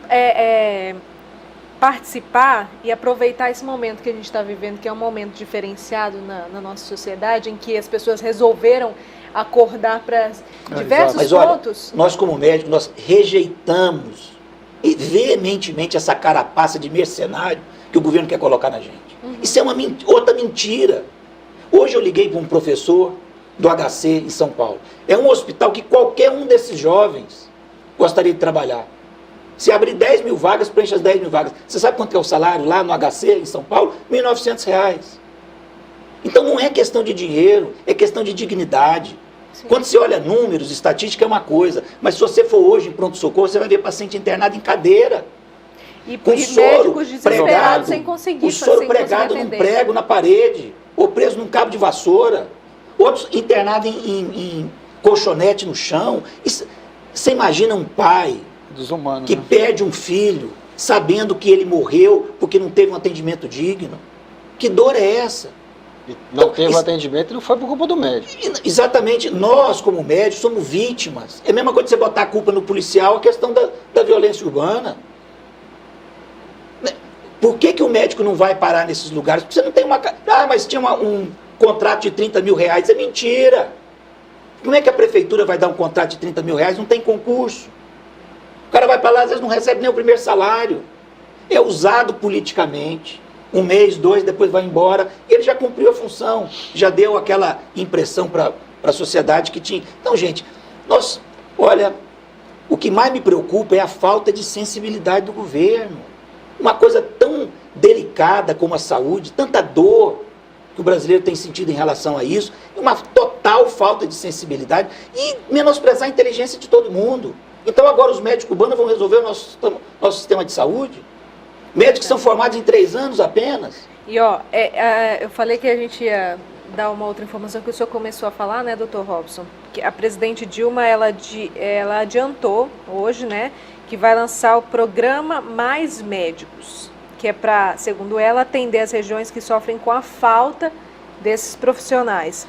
participar e aproveitar esse momento que a gente está vivendo, que é um momento diferenciado na nossa sociedade, em que as pessoas resolveram acordar para diversos pontos. Olha, nós como médicos, nós rejeitamos veementemente essa carapaça de mercenário que o governo quer colocar na gente. Isso é uma outra mentira. Hoje eu liguei para um professor do HC em São Paulo. É um hospital que qualquer um desses jovens gostaria de trabalhar. Se abrir 10 mil vagas, preenche as 10 mil vagas. Você sabe quanto é o salário lá no HC em São Paulo? R$ 1.900. Então não é questão de dinheiro, é questão de dignidade. Sim. Quando você olha números, estatística é uma coisa, mas se você for hoje em pronto-socorro, você vai ver paciente internado em cadeira. E médicos desesperados sem conseguir. O soro pregado num prego na parede, ou preso num cabo de vassoura, outros internados em colchonete no chão. Isso, você imagina um pai desumano, que perde um filho, sabendo que ele morreu porque não teve um atendimento digno? Que dor é essa? Não teve um atendimento e não foi por culpa do médico. Exatamente. Nós, como médicos, somos vítimas. É a mesma coisa que você botar a culpa no policial, a questão da violência urbana. Por que o médico não vai parar nesses lugares? Porque você não tem uma... mas tinha um contrato de 30 mil reais. É mentira. Como é que a prefeitura vai dar um contrato de 30 mil reais? Não tem concurso. O cara vai para lá, às vezes não recebe nem o primeiro salário. É usado politicamente. um mês, 2, depois vai embora, e ele já cumpriu a função, já deu aquela impressão para a sociedade que tinha. Então, gente, olha, o que mais me preocupa é a falta de sensibilidade do governo. Uma coisa tão delicada como a saúde, tanta dor que o brasileiro tem sentido em relação a isso, uma total falta de sensibilidade e menosprezar a inteligência de todo mundo. Então agora os médicos cubanos vão resolver o nosso sistema de saúde? Médicos que são formados em 3 anos apenas. E eu falei que a gente ia dar uma outra informação que o senhor começou a falar, né, doutor Robson? Que a presidente Dilma, ela adiantou hoje, né, que vai lançar o programa Mais Médicos, que é para, segundo ela, atender as regiões que sofrem com a falta desses profissionais.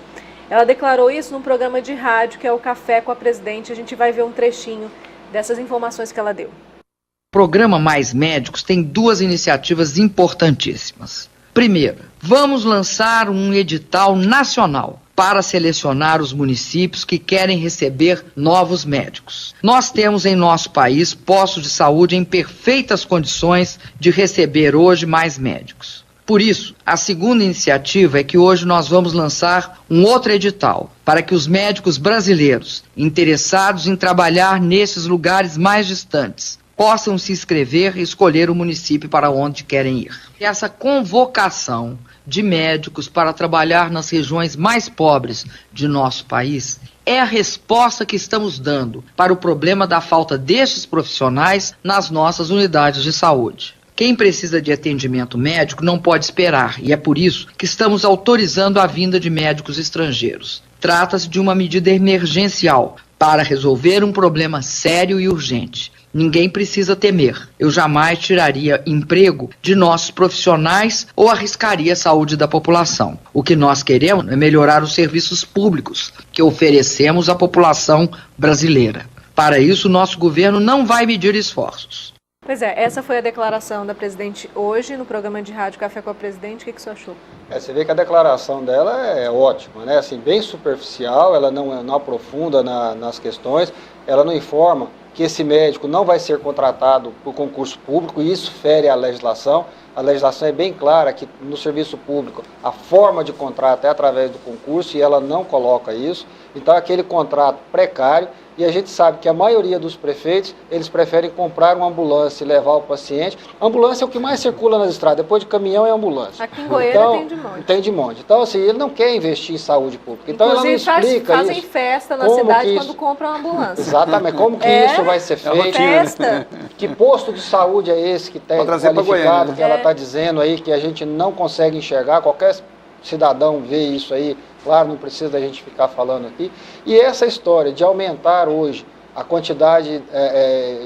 Ela declarou isso num programa de rádio, que é o Café com a Presidente. A gente vai ver um trechinho dessas informações que ela deu. O programa Mais Médicos tem 2 iniciativas importantíssimas. Primeiro, vamos lançar um edital nacional para selecionar os municípios que querem receber novos médicos. Nós temos em nosso país postos de saúde em perfeitas condições de receber hoje mais médicos. Por isso, a segunda iniciativa é que hoje nós vamos lançar um outro edital para que os médicos brasileiros interessados em trabalhar nesses lugares mais distantes possam se inscrever e escolher o município para onde querem ir. Essa convocação de médicos para trabalhar nas regiões mais pobres de nosso país é a resposta que estamos dando para o problema da falta destes profissionais nas nossas unidades de saúde. Quem precisa de atendimento médico não pode esperar, e é por isso que estamos autorizando a vinda de médicos estrangeiros. Trata-se de uma medida emergencial para resolver um problema sério e urgente. Ninguém precisa temer. Eu jamais tiraria emprego de nossos profissionais ou arriscaria a saúde da população. O que nós queremos é melhorar os serviços públicos que oferecemos à população brasileira. Para isso, nosso governo não vai medir esforços. Pois é, essa foi a declaração da presidente hoje no programa de rádio Café com a Presidente. O que você achou? Você vê que a declaração dela é ótima, né? Assim, bem superficial, ela não aprofunda nas questões, ela não informa que esse médico não vai ser contratado por concurso público, e isso fere a legislação. A legislação é bem clara que no serviço público a forma de contrato é através do concurso e ela não coloca isso. Então aquele contrato precário, e a gente sabe que a maioria dos prefeitos, eles preferem comprar uma ambulância e levar o paciente. A ambulância é o que mais circula nas estradas, depois de caminhão é ambulância. Aqui em Goiânia tem de monte. Tem de monte. Então assim, ele não quer investir em saúde pública. Então inclusive, ela não explica fazem isso. festa na cidade quando compram uma ambulância. Exatamente. Como que isso vai ser feito? Festa. Que posto de saúde é esse que tem qualificado, Goiânia, né? Que ela está dizendo aí, que a gente não consegue enxergar, qualquer cidadão vê isso aí, claro, não precisa da gente ficar falando aqui. E essa história de aumentar hoje a quantidade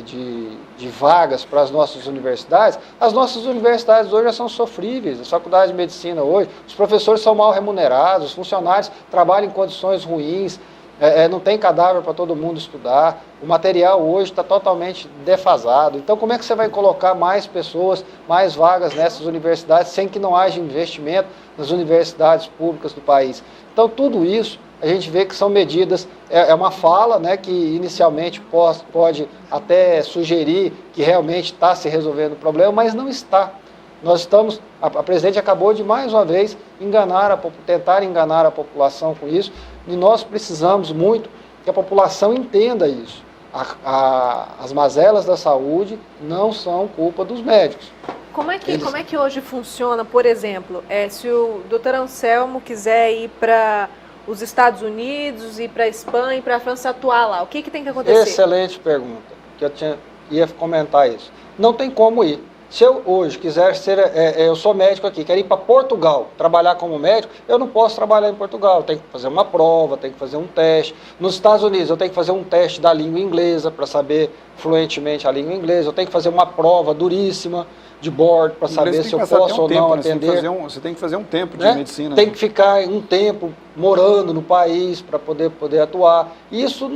de vagas para as nossas universidades hoje já são sofríveis. A faculdade de medicina hoje, os professores são mal remunerados, os funcionários trabalham em condições ruins, não tem cadáver para todo mundo estudar, o material hoje está totalmente defasado. Então como é que você vai colocar mais pessoas, mais vagas nessas universidades sem que não haja investimento nas universidades públicas do país? Então tudo isso a gente vê que são medidas, é uma fala, né, que inicialmente pode até sugerir que realmente está se resolvendo o problema, mas não está. A presidente acabou de mais uma vez tentar enganar a população com isso, e nós precisamos muito que a população entenda isso. As mazelas da saúde não são culpa dos médicos. Como é que hoje funciona, por exemplo, se o doutor Anselmo quiser ir para os Estados Unidos, ir para a Espanha, ir para a França, atuar lá, o que tem que acontecer? Excelente pergunta, que ia comentar isso. Não tem como ir. Se eu hoje quiser eu sou médico aqui, quero ir para Portugal, trabalhar como médico, eu não posso trabalhar em Portugal, eu tenho que fazer uma prova, tenho que fazer um teste. Nos Estados Unidos eu tenho que fazer um teste da língua inglesa para saber fluentemente a língua inglesa, eu tenho que fazer uma prova duríssima de bordo para saber se eu posso ou não atender. Você tem que fazer um tempo de medicina. Tem que ficar um tempo morando no país para poder atuar. Isso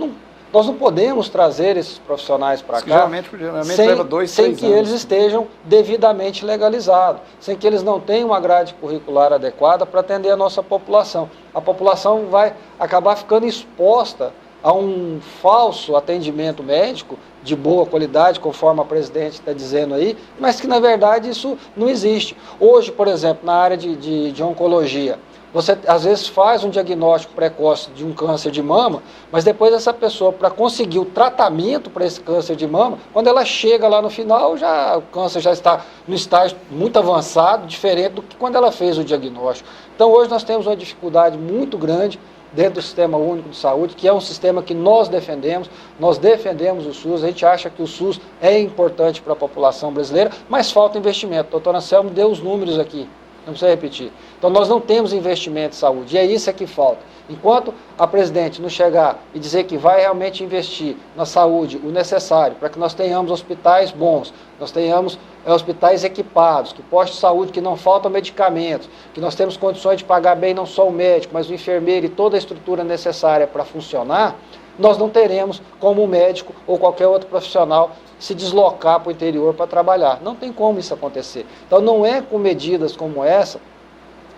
nós não podemos trazer esses profissionais para cá geralmente leva 2, 3 anos. Sem que eles estejam devidamente legalizados, sem que eles não tenham uma grade curricular adequada para atender a nossa população. A população vai acabar ficando exposta a um falso atendimento médico de boa qualidade, conforme a presidente está dizendo aí, mas que na verdade isso não existe. Hoje, por exemplo, na área de oncologia, você às vezes faz um diagnóstico precoce de um câncer de mama, mas depois essa pessoa, para conseguir o tratamento para esse câncer de mama, quando ela chega lá no final, o câncer já está no estágio muito avançado, diferente do que quando ela fez o diagnóstico. Então hoje nós temos uma dificuldade muito grande dentro do Sistema Único de Saúde, que é um sistema que nós defendemos o SUS, a gente acha que o SUS é importante para a população brasileira, mas falta investimento. O doutor Anselmo deu os números aqui, não precisa repetir. Então nós não temos investimento em saúde, e é isso que falta. Enquanto a presidente não chegar e dizer que vai realmente investir na saúde o necessário para que nós tenhamos hospitais bons, nós tenhamos hospitais equipados, que postos de saúde que não faltam medicamentos, que nós temos condições de pagar bem não só o médico, mas o enfermeiro e toda a estrutura necessária para funcionar, nós não teremos como o médico ou qualquer outro profissional se deslocar para o interior para trabalhar. Não tem como isso acontecer. Então não é com medidas como essa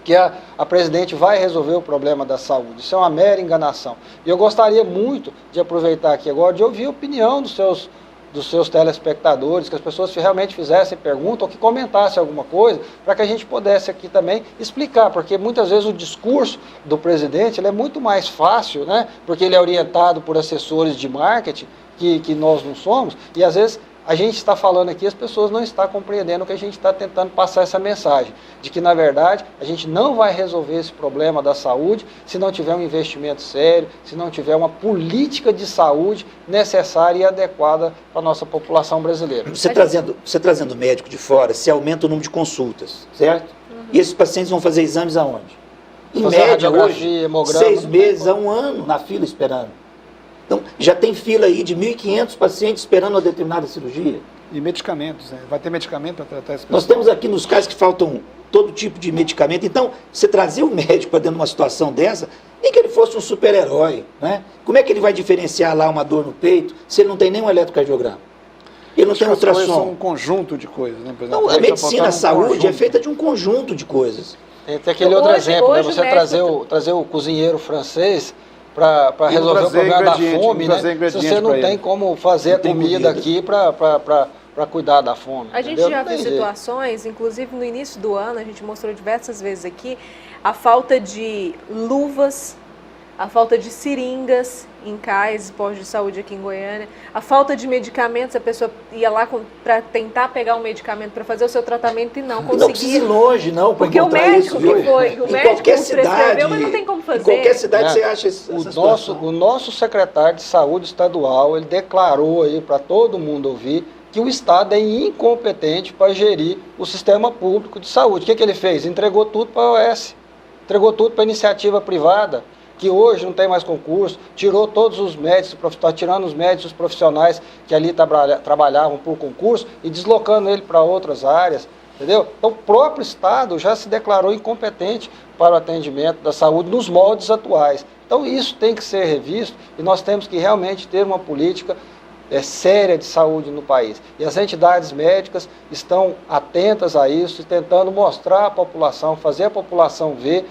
que a presidente vai resolver o problema da saúde. Isso é uma mera enganação. E eu gostaria muito de aproveitar aqui agora, de ouvir a opinião dos seus telespectadores, que as pessoas realmente fizessem pergunta ou que comentassem alguma coisa, para que a gente pudesse aqui também explicar, porque muitas vezes o discurso do presidente ele é muito mais fácil, né? Porque ele é orientado por assessores de marketing, que nós não somos, e às vezes a gente está falando aqui, as pessoas não estão compreendendo que a gente está tentando passar essa mensagem, de que, na verdade, a gente não vai resolver esse problema da saúde se não tiver um investimento sério, se não tiver uma política de saúde necessária e adequada para a nossa população brasileira. Você trazendo médico de fora, se aumenta o número de consultas, certo? E esses pacientes vão fazer exames aonde? Em média, hoje, hemograma, 6 meses a 1 ano na fila esperando. Então, já tem fila aí de 1.500 pacientes esperando uma determinada cirurgia. E medicamentos, né? Vai ter medicamento para tratar esse pessoal? Nós temos aqui nos casos que faltam todo tipo de medicamento. Então, você trazer o médico para dentro de uma situação dessa, nem que ele fosse um super-herói, né? Como é que ele vai diferenciar lá uma dor no peito se ele não tem nenhum eletrocardiograma? Ele não tem ultrassom. São um conjunto de coisas, né? Por exemplo, não, a medicina, a saúde é feita de um conjunto de coisas. Tem aquele outro exemplo, né? Você trazer o cozinheiro francês para resolver o problema da fome, né? Se você não tem como fazer a comida aqui para cuidar da fome. A gente já viu situações, inclusive no início do ano, a gente mostrou diversas vezes aqui, a falta de luvas, a falta de seringas em CAIS, postos de saúde aqui em Goiânia, a falta de medicamentos, a pessoa ia lá para tentar pegar um medicamento para fazer o seu tratamento e não conseguia. Não precisa ir longe, não, para porque o médico isso, que foi, o médico que prescreveu, mas não tem como fazer. Em qualquer cidade você acha o nosso secretário de saúde estadual, ele declarou aí para todo mundo ouvir que o Estado é incompetente para gerir o sistema público de saúde. O que ele fez? Entregou tudo para a OS, entregou tudo para a iniciativa privada, que hoje não tem mais concurso, tirou todos os médicos, está tirando os médicos profissionais que ali trabalhavam por concurso e deslocando ele para outras áreas, entendeu? Então o próprio Estado já se declarou incompetente para o atendimento da saúde nos moldes atuais. Então isso tem que ser revisto e nós temos que realmente ter uma política séria de saúde no país. E as entidades médicas estão atentas a isso e tentando mostrar à população, fazer a população ver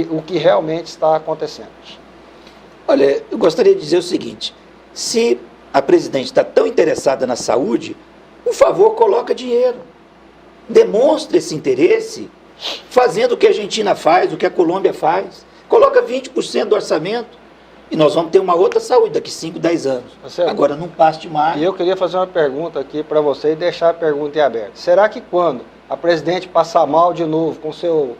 o que realmente está acontecendo. Olha, eu gostaria de dizer o seguinte, se a presidente está tão interessada na saúde, por favor, coloca dinheiro. Demonstre esse interesse fazendo o que a Argentina faz, o que a Colômbia faz. Coloca 20% do orçamento e nós vamos ter uma outra saúde daqui 5, 10 anos. Agora não passe de mar. E eu queria fazer uma pergunta aqui para você e deixar a pergunta em aberto. Será que quando a presidente passar mal de novo com seu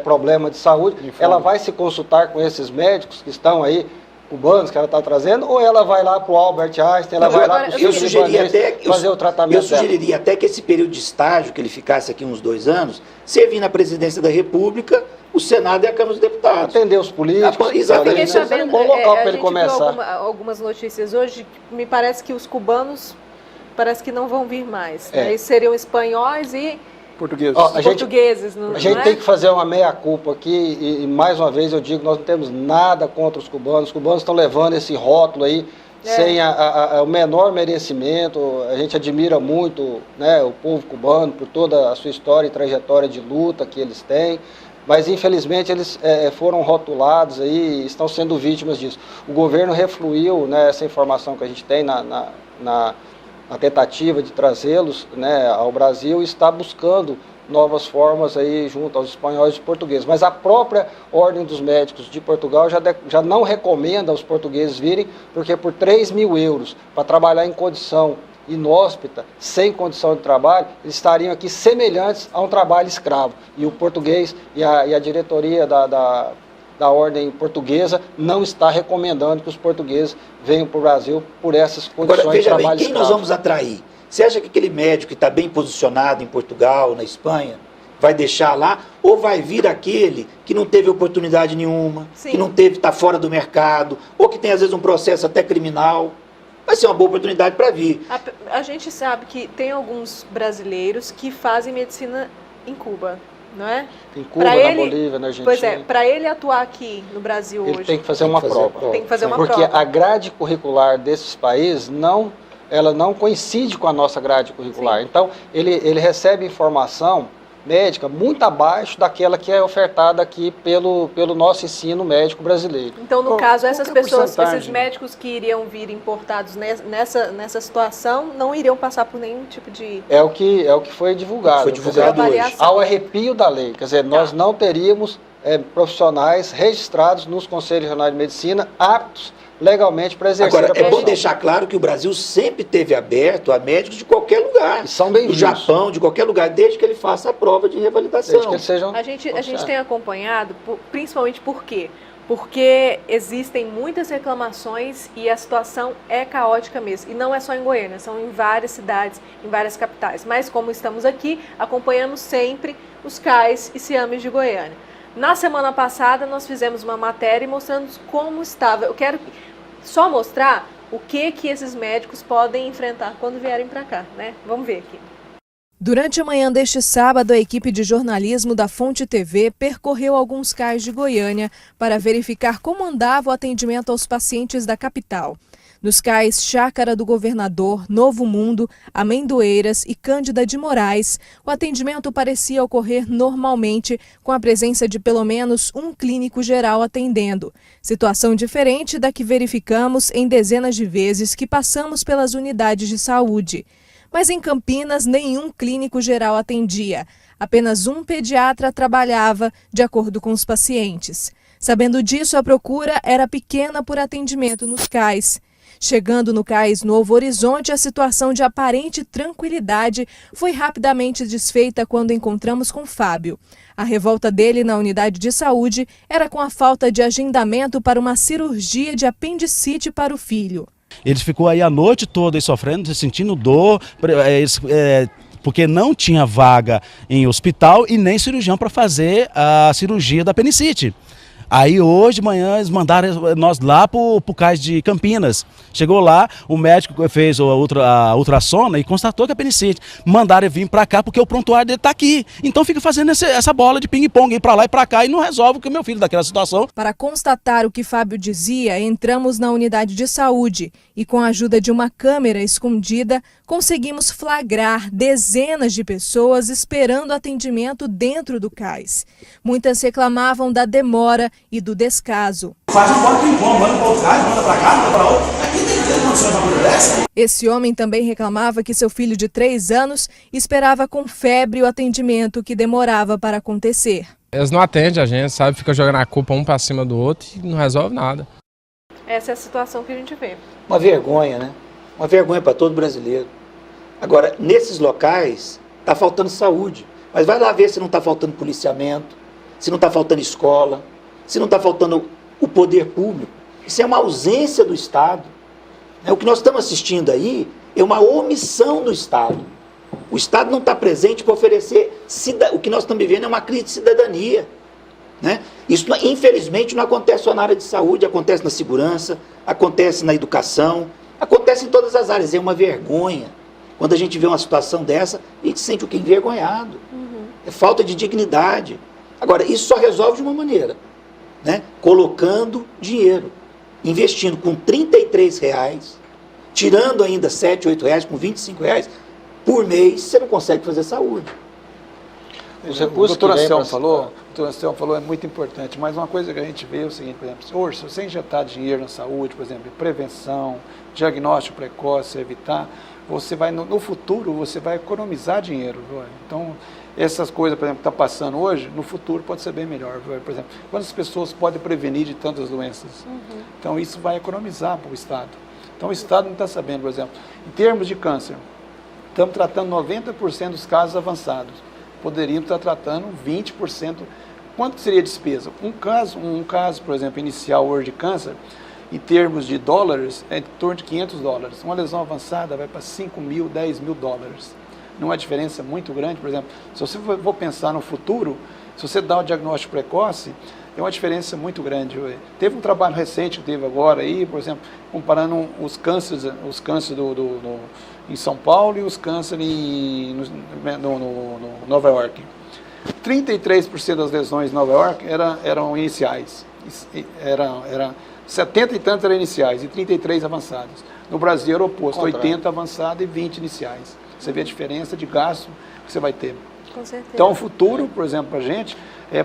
problema de saúde, ela vai se consultar com esses médicos que estão aí, cubanos, que ela está trazendo, ou ela vai lá para o Albert Einstein, ela vai lá para o fazer o tratamento dela? Eu sugeriria até que esse período de estágio, que ele ficasse aqui uns 2 anos, servir na presidência da República, o Senado e a Câmara dos Deputados. Atender os políticos. Exatamente. É um bom local para ele começar. Viu algumas notícias hoje, me parece que os cubanos parece que não vão vir mais. Né? Eles seriam espanhóis e portugueses. Portugueses. A gente tem que fazer uma meia-culpa aqui e mais uma vez eu digo, nós não temos nada contra os cubanos. Os cubanos estão levando esse rótulo aí sem o menor merecimento. A gente admira muito, né, o povo cubano por toda a sua história e trajetória de luta que eles têm. mas infelizmente eles foram rotulados aí e estão sendo vítimas disso. O governo refluiu, né, essa informação que a gente tem na tentativa de trazê-los, né, ao Brasil, e está buscando novas formas aí junto aos espanhóis e portugueses. Mas a própria Ordem dos Médicos de Portugal já não recomenda aos portugueses virem, porque por 3 mil euros para trabalhar em condição inóspita, sem condição de trabalho, eles estariam aqui semelhantes a um trabalho escravo. E o português e a diretoria da ordem portuguesa não está recomendando que os portugueses venham para o Brasil por essas condições. Agora, veja de trabalho bem, quem escravo. nós vamos atrair? Você acha que aquele médico que está bem posicionado em Portugal, na Espanha, vai deixar lá? Ou vai vir aquele que não teve oportunidade nenhuma, Sim. que não teve, está fora do mercado, ou que tem às vezes um processo até criminal? Vai ser uma boa oportunidade para vir. A gente sabe que tem alguns brasileiros que fazem medicina em Cuba, não é? Em Cuba, na Bolívia, na Argentina. Pois é, para ele atuar aqui no Brasil ele hoje... tem que fazer uma prova. Tem que fazer uma Porque prova. a grade curricular desses países ela não coincide com a nossa grade curricular. Sim. Então, ele recebe informação médica muito abaixo daquela que é ofertada aqui pelo nosso ensino médico brasileiro. Então, no caso, essas pessoas, esses porcentagem? médicos que iriam vir importados nessa situação, não iriam passar por nenhum tipo de... É o que foi divulgado. Foi divulgado hoje. Ao arrepio da lei. Quer dizer, nós não teríamos profissionais registrados nos Conselhos Regionais de Medicina aptos legalmente para exercer Agora, a profissão. é bom deixar claro que o Brasil sempre teve aberto a médicos de qualquer lugar. E são bem-vindos. Do Japão, de qualquer lugar, desde que ele faça a prova de revalidação. Desde que eles sejam A gente tem acompanhado, principalmente por quê? Porque existem muitas reclamações e a situação é caótica mesmo. E não é só em Goiânia, são em várias cidades, em várias capitais. Mas como estamos aqui, acompanhamos sempre os CAIs e CIAMES de Goiânia. Na semana passada, nós fizemos uma matéria mostrando como estava. Eu quero só mostrar o que esses médicos podem enfrentar quando vierem para cá, né? Vamos ver aqui. Durante a manhã deste sábado, a equipe de jornalismo da Fonte TV percorreu alguns CAIs de Goiânia para verificar como andava o atendimento aos pacientes da capital. Nos CAIs Chácara do Governador, Novo Mundo, Amendoeiras e Cândida de Moraes, o atendimento parecia ocorrer normalmente, com a presença de pelo menos um clínico geral atendendo. Situação diferente da que verificamos em dezenas de vezes que passamos pelas unidades de saúde. Mas em Campinas, nenhum clínico geral atendia. Apenas um pediatra trabalhava, de acordo com os pacientes. Sabendo disso, a procura era pequena por atendimento nos CAIs. Chegando no CAIS Novo Horizonte, a situação de aparente tranquilidade foi rapidamente desfeita quando encontramos com Fábio. A revolta dele na unidade de saúde era com a falta de agendamento para uma cirurgia de apendicite para o filho. Ele ficou aí a noite toda aí sofrendo, sentindo dor, porque não tinha vaga em hospital e nem cirurgião para fazer a cirurgia da apendicite. Aí hoje de manhã eles mandaram nós lá para o CAIS de Campinas. Chegou lá, o médico fez a ultrassona e constatou que é apendicite. Mandaram ele vir para cá porque o prontuário dele está aqui. Então fica fazendo essa bola de ping-pong, ir para lá e para cá e não resolve o meu filho daquela situação. Para constatar o que Fábio dizia, entramos na unidade de saúde e com a ajuda de uma câmera escondida, conseguimos flagrar dezenas de pessoas esperando atendimento dentro do CAIS. Muitas reclamavam da demora e do descaso. Faz um bolo ping-pong, manda para outro CAIS, manda para cá, manda para outro. Aqui tem que ter condições de uma coisa dessa. Esse homem também reclamava que seu filho de 3 anos esperava com febre o atendimento que demorava para acontecer. Eles não atendem a gente, sabe? Fica jogando a culpa um para cima do outro e não resolve nada. Essa é a situação que a gente vê. Uma vergonha, né? Uma vergonha para todo brasileiro. Agora, nesses locais, está faltando saúde. Mas vai lá ver se não está faltando policiamento, se não está faltando escola, se não está faltando o poder público. Isso é uma ausência do Estado. O que nós estamos assistindo aí é uma omissão do Estado. O Estado não está presente para oferecer... O que nós estamos vivendo é uma crise de cidadania. Né? Isso, infelizmente, não acontece só na área de saúde, acontece na segurança, acontece na educação, acontece em todas as áreas. É uma vergonha. Quando a gente vê uma situação dessa, a gente sente o que? Envergonhado. É falta de dignidade. Agora, isso só resolve de uma maneira, né? Colocando dinheiro, investindo com R$33, tirando ainda R$7, R$8, com R$25 por mês, você não consegue fazer saúde. os recursos o doutor que vem Anselmo falou, o doutor Anselmo falou é muito importante, mas uma coisa que a gente vê é o seguinte, por exemplo, hoje, se você injetar dinheiro na saúde, por exemplo, prevenção, diagnóstico precoce, evitar, você vai, no futuro, você vai economizar dinheiro, viu? Então, essas coisas, por exemplo, que está passando hoje, no futuro pode ser bem melhor, viu? Por exemplo, quantas pessoas podem prevenir de tantas doenças? Então, isso vai economizar para o Estado. Então, o Estado não está sabendo, por exemplo, em termos de câncer, estamos tratando 90% dos casos avançados. Poderíamos estar tratando 20%. Quanto seria a despesa? Um caso, por exemplo, inicial hoje de câncer, em termos de dólares, é em torno de $500. Uma lesão avançada vai para 5 mil, 10 mil dólares. Não é uma diferença muito grande, por exemplo. Se você for pensar no futuro, se você dá o diagnóstico precoce, é uma diferença muito grande. Teve um trabalho recente que teve agora aí, por exemplo, comparando os cânceres em São Paulo e os cânceres no Nova York. 33% das lesões em Nova York eram iniciais. Era 70 e tantos eram iniciais e 33 avançados. No Brasil era o oposto, 80 avançados e 20 iniciais. Você vê a diferença de gasto que você vai ter. Com certeza. Então, o futuro, por exemplo, para a gente,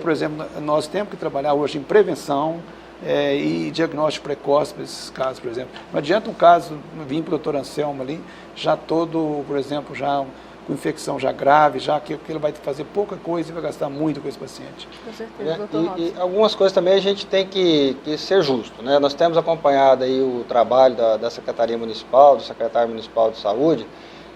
por exemplo, nós temos que trabalhar hoje em prevenção e diagnóstico precoce para esses casos, por exemplo. Não adianta um caso vir para o doutor Anselmo ali, já todo, por exemplo, já com infecção já grave, já que ele vai fazer pouca coisa e vai gastar muito com esse paciente. Com certeza, doutor e algumas coisas também a gente tem que ser justo, né? Nós temos acompanhado aí o trabalho da Secretaria Municipal, do Secretário Municipal de Saúde,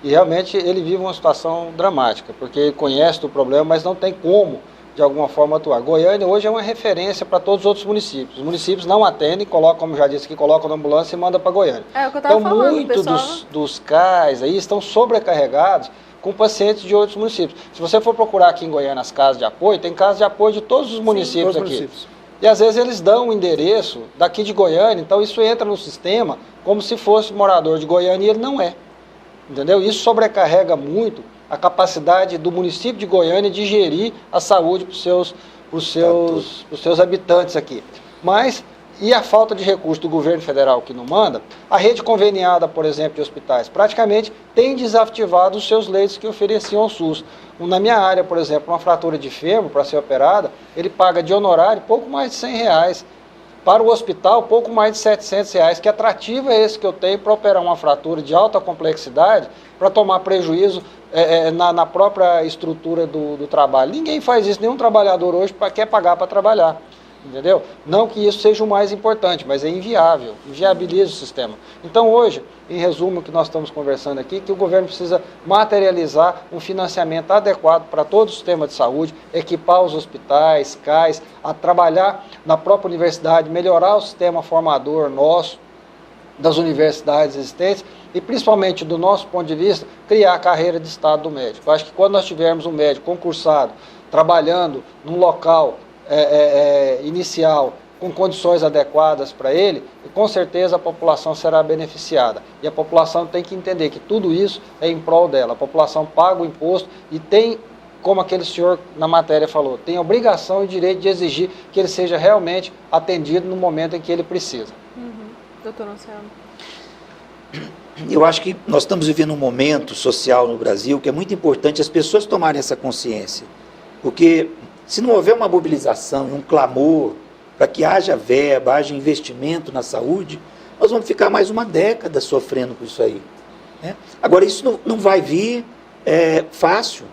e realmente ele vive uma situação dramática, porque ele conhece do problema, mas não tem como, de alguma forma, atuar. Goiânia hoje é uma referência para todos os outros municípios. Os municípios não atendem, colocam, como já disse aqui, colocam na ambulância e mandam para Goiânia. É o que eu estava falando, muitos pessoal... dos CAIs aí estão sobrecarregados com pacientes de outros municípios. Se você for procurar aqui em Goiânia as casas de apoio, tem casas de apoio de todos os municípios aqui. E às vezes eles dão o endereço daqui de Goiânia, então isso entra no sistema como se fosse morador de Goiânia e ele não é. Entendeu? Isso sobrecarrega muito a capacidade do município de Goiânia de gerir a saúde para os seus habitantes aqui. Mas, e a falta de recurso do governo federal que não manda, a rede conveniada, por exemplo, de hospitais, praticamente tem desativado os seus leitos que ofereciam ao SUS. Na minha área, por exemplo, uma fratura de fêmur para ser operada, ele paga de honorário pouco mais de R$100. Para o hospital, pouco mais de R$700. Que atrativo é esse que eu tenho para operar uma fratura de alta complexidade, para tomar prejuízo na própria estrutura do trabalho? Ninguém faz isso, nenhum trabalhador hoje quer pagar para trabalhar. Entendeu? Não que isso seja o mais importante, mas é inviável, inviabiliza o sistema. Então hoje, em resumo, o que nós estamos conversando aqui, que o governo precisa materializar um financiamento adequado para todo o sistema de saúde, equipar os hospitais, CAIs, a trabalhar na própria universidade, melhorar o sistema formador nosso, das universidades existentes, e principalmente do nosso ponto de vista, criar a carreira de Estado do médico. Eu acho que quando nós tivermos um médico concursado, trabalhando num local inicial, com condições adequadas para ele, com certeza a população será beneficiada. E a população tem que entender que tudo isso é em prol dela. A população paga o imposto e tem, como aquele senhor na matéria falou, tem obrigação e direito de exigir que ele seja realmente atendido no momento em que ele precisa. Doutor Anselmo. Eu acho que nós estamos vivendo um momento social no Brasil que é muito importante as pessoas tomarem essa consciência. Porque se não houver uma mobilização e um clamor para que haja verba, haja investimento na saúde, nós vamos ficar mais uma década sofrendo com isso aí. Né? Agora, isso não vai vir fácil.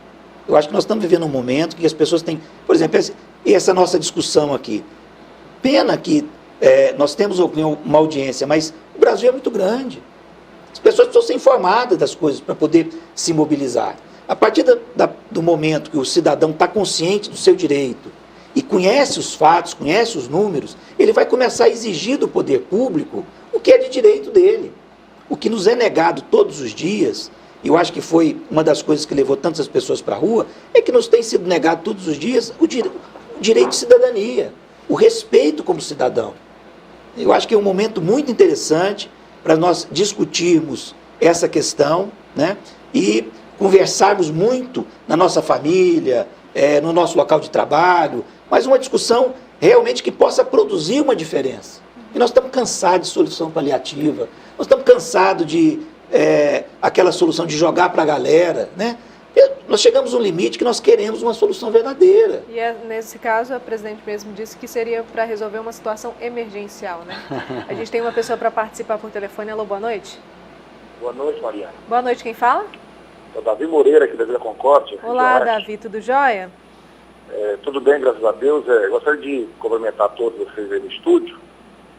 Eu acho que nós estamos vivendo um momento que as pessoas têm... Por exemplo, essa nossa discussão aqui. Pena que nós temos uma audiência, mas o Brasil é muito grande. As pessoas precisam ser informadas das coisas para poder se mobilizar. A partir do momento que o cidadão está consciente do seu direito e conhece os fatos, conhece os números, ele vai começar a exigir do poder público o que é de direito dele. O que nos é negado todos os dias, e eu acho que foi uma das coisas que levou tantas pessoas para a rua, é que nos tem sido negado todos os dias o direito de cidadania, o respeito como cidadão. Eu acho que é um momento muito interessante para nós discutirmos essa questão, né, e conversarmos muito na nossa família, no nosso local de trabalho, mas uma discussão realmente que possa produzir uma diferença. E nós estamos cansados de solução paliativa, nós estamos cansados de aquela solução de jogar para a galera, né? Nós chegamos a um limite que nós queremos uma solução verdadeira. E nesse caso, a presidente mesmo disse que seria para resolver uma situação emergencial, né? A gente tem uma pessoa para participar por telefone. Alô, boa noite. Boa noite, Mariana. Boa noite, quem fala? É o Davi Moreira, aqui da Vila Concórdia. Olá, Davi, tudo jóia? Tudo bem, graças a Deus. Gostaria de cumprimentar todos vocês aí no estúdio,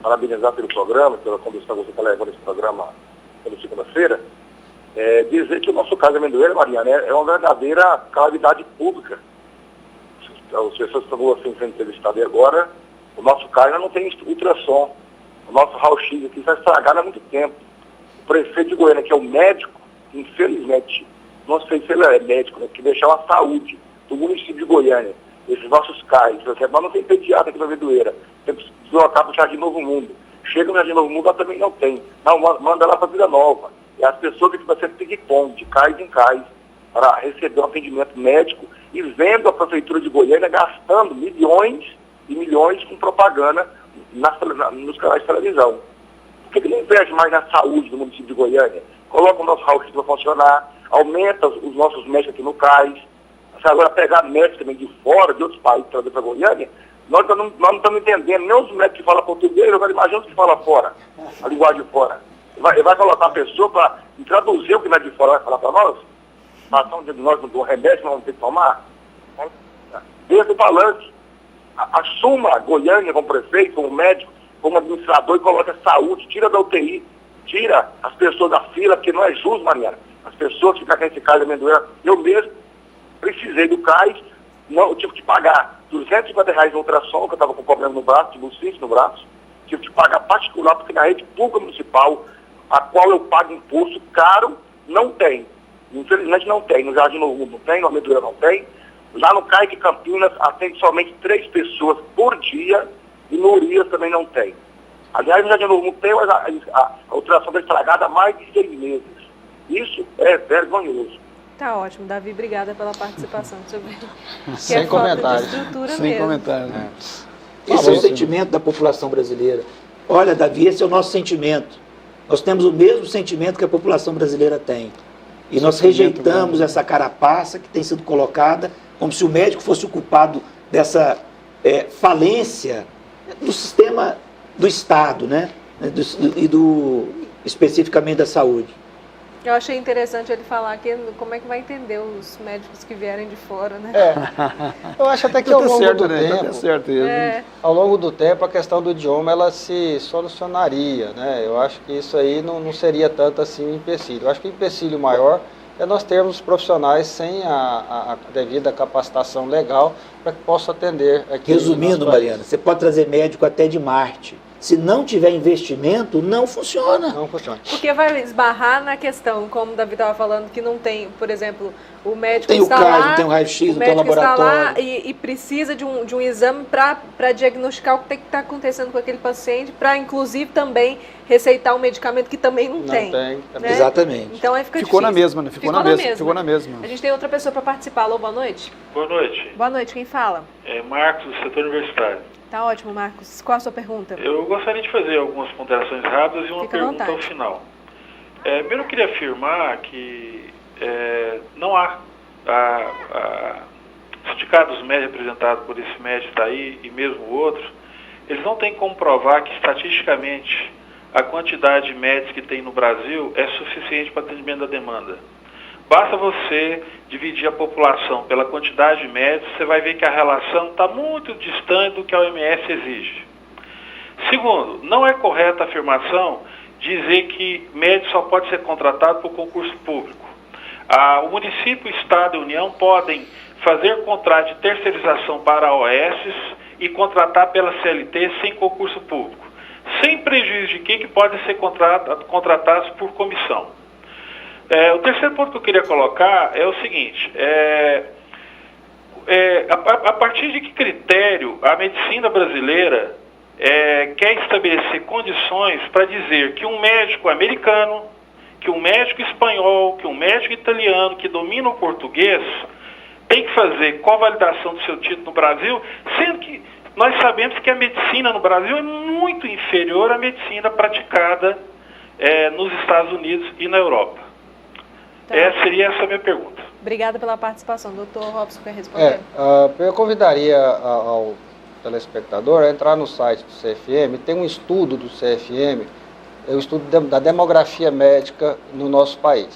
parabenizar pelo programa, pela condução que você está levando esse programa pela segunda-feira. Dizer que o nosso caso de Amendoeira, Mariana, é uma verdadeira calamidade pública. As pessoas que estão assim, sendo entrevistadas agora, o nosso caso ainda não tem ultrassom. O nosso raio-x aqui está estragado há muito tempo. O prefeito de Goiânia, que é o médico, infelizmente, não sei se ele é médico, né, que deixar a saúde do município de Goiânia, esses nossos cais, mas não tem pediatra aqui na Amendoeira, tem que deslocar para o Jardim Novo Mundo. Chega no Jardim Novo Mundo, ela também não tem. Não, manda lá para Vila Nova. E as pessoas que estão sendo ping-pong, de cais em cais, para receber um atendimento médico e vendo a Prefeitura de Goiânia gastando milhões e milhões com propaganda nos canais de televisão. Por que não investe mais na saúde do município de Goiânia? Coloca o nosso raio-x para funcionar, aumenta os nossos médicos aqui no CAIS. Agora pegar médicos também de fora, de outros países, trazer para Goiânia, nós não estamos entendendo nem os médicos que falam português, agora imagina os que falam fora, a linguagem de fora. Ele vai colocar a pessoa para traduzir o que não é de fora, vai falar para nós, passar um dia de nós do remédio que nós vamos ter que tomar. Desde o falante, assuma Goiânia como prefeito, como médico, como administrador e coloque a saúde, tira da UTI, tira as pessoas da fila, porque não é justo, Mariana. As pessoas que ficam nesse CAIS de Amendoeira, eu mesmo precisei do CAIS, eu tive que pagar R$250 no ultrassom, que eu estava com problema no braço, de bucite no braço, tive que pagar particular, porque na rede pública municipal, a qual eu pago imposto caro, não tem. Infelizmente não tem. No Jardim Novo Mundo não tem, no Amendoeira não tem. Lá no CAIS de Campinas atende somente 3 pessoas por dia e no Urias também não tem. Aliás, no Jardim Novo Mundo tem, mas a ultrassom está estragada há mais de 6 meses. Isso é vergonhoso. Tá ótimo, Davi, obrigada pela participação. Sem comentários. Sem comentários. Esse é o sentimento da população brasileira. Olha, Davi, esse é o nosso sentimento. Nós temos o mesmo sentimento que a população brasileira tem. E nós rejeitamos essa carapaça que tem sido colocada como se o médico fosse o culpado dessa falência do sistema do Estado, né? Especificamente da saúde. Eu achei interessante ele falar que como é que vai entender os médicos que vierem de fora, né? Eu acho até que ao longo do tempo, ao longo do tempo, a questão do idioma ela se solucionaria, né? Eu acho que isso aí não seria tanto assim um empecilho. Eu acho que o empecilho maior é nós termos profissionais sem a devida capacitação legal para que possam atender aqui. Resumindo, Mariana, você pode trazer médico até de Marte. Se não tiver investimento, não funciona. Não funciona. Porque vai esbarrar na questão, como o Davi estava falando, que não tem, por exemplo, o médico tem está o CAIS, lá, não tem o raio-x, o não tem o laboratório. Está lá e precisa de um exame para diagnosticar o que está acontecendo com aquele paciente, para inclusive também receitar um medicamento que também não tem. Né? Exatamente. Então aí fica Ficou difícil. na mesma, né? Ficou na mesma. A gente tem outra pessoa para participar. Alô, boa noite. Boa noite. Boa noite, quem fala? É Marcos, do setor universitário. Tá ótimo, Marcos. Qual a sua pergunta? Eu gostaria de fazer algumas ponderações rápidas e uma pergunta ao final. Primeiro eu queria afirmar que não há sindicatos médicos representados por esse médico daí e mesmo o outro, eles não têm como provar que estatisticamente a quantidade de médicos que tem no Brasil é suficiente para atendimento da demanda. Basta você dividir a população pela quantidade de médicos, você vai ver que a relação está muito distante do que a OMS exige. Segundo, não é correta a afirmação dizer que médico só pode ser contratado por concurso público. O município, o Estado e a União podem fazer contrato de terceirização para OS e contratar pela CLT sem concurso público, sem prejuízo de que podem ser contratados por comissão. O terceiro ponto que eu queria colocar é o seguinte, a partir de que critério a medicina brasileira quer estabelecer condições para dizer que um médico americano, que um médico espanhol, que um médico italiano que domina o português tem que fazer convalidação do seu título no Brasil, sendo que nós sabemos que a medicina no Brasil é muito inferior à medicina praticada nos Estados Unidos e na Europa. Seria essa a minha pergunta. Obrigada pela participação. Doutor Robson, quer responder? Eu convidaria ao telespectador a entrar no site do CFM. Tem um estudo do CFM, é o estudo da demografia médica no nosso país.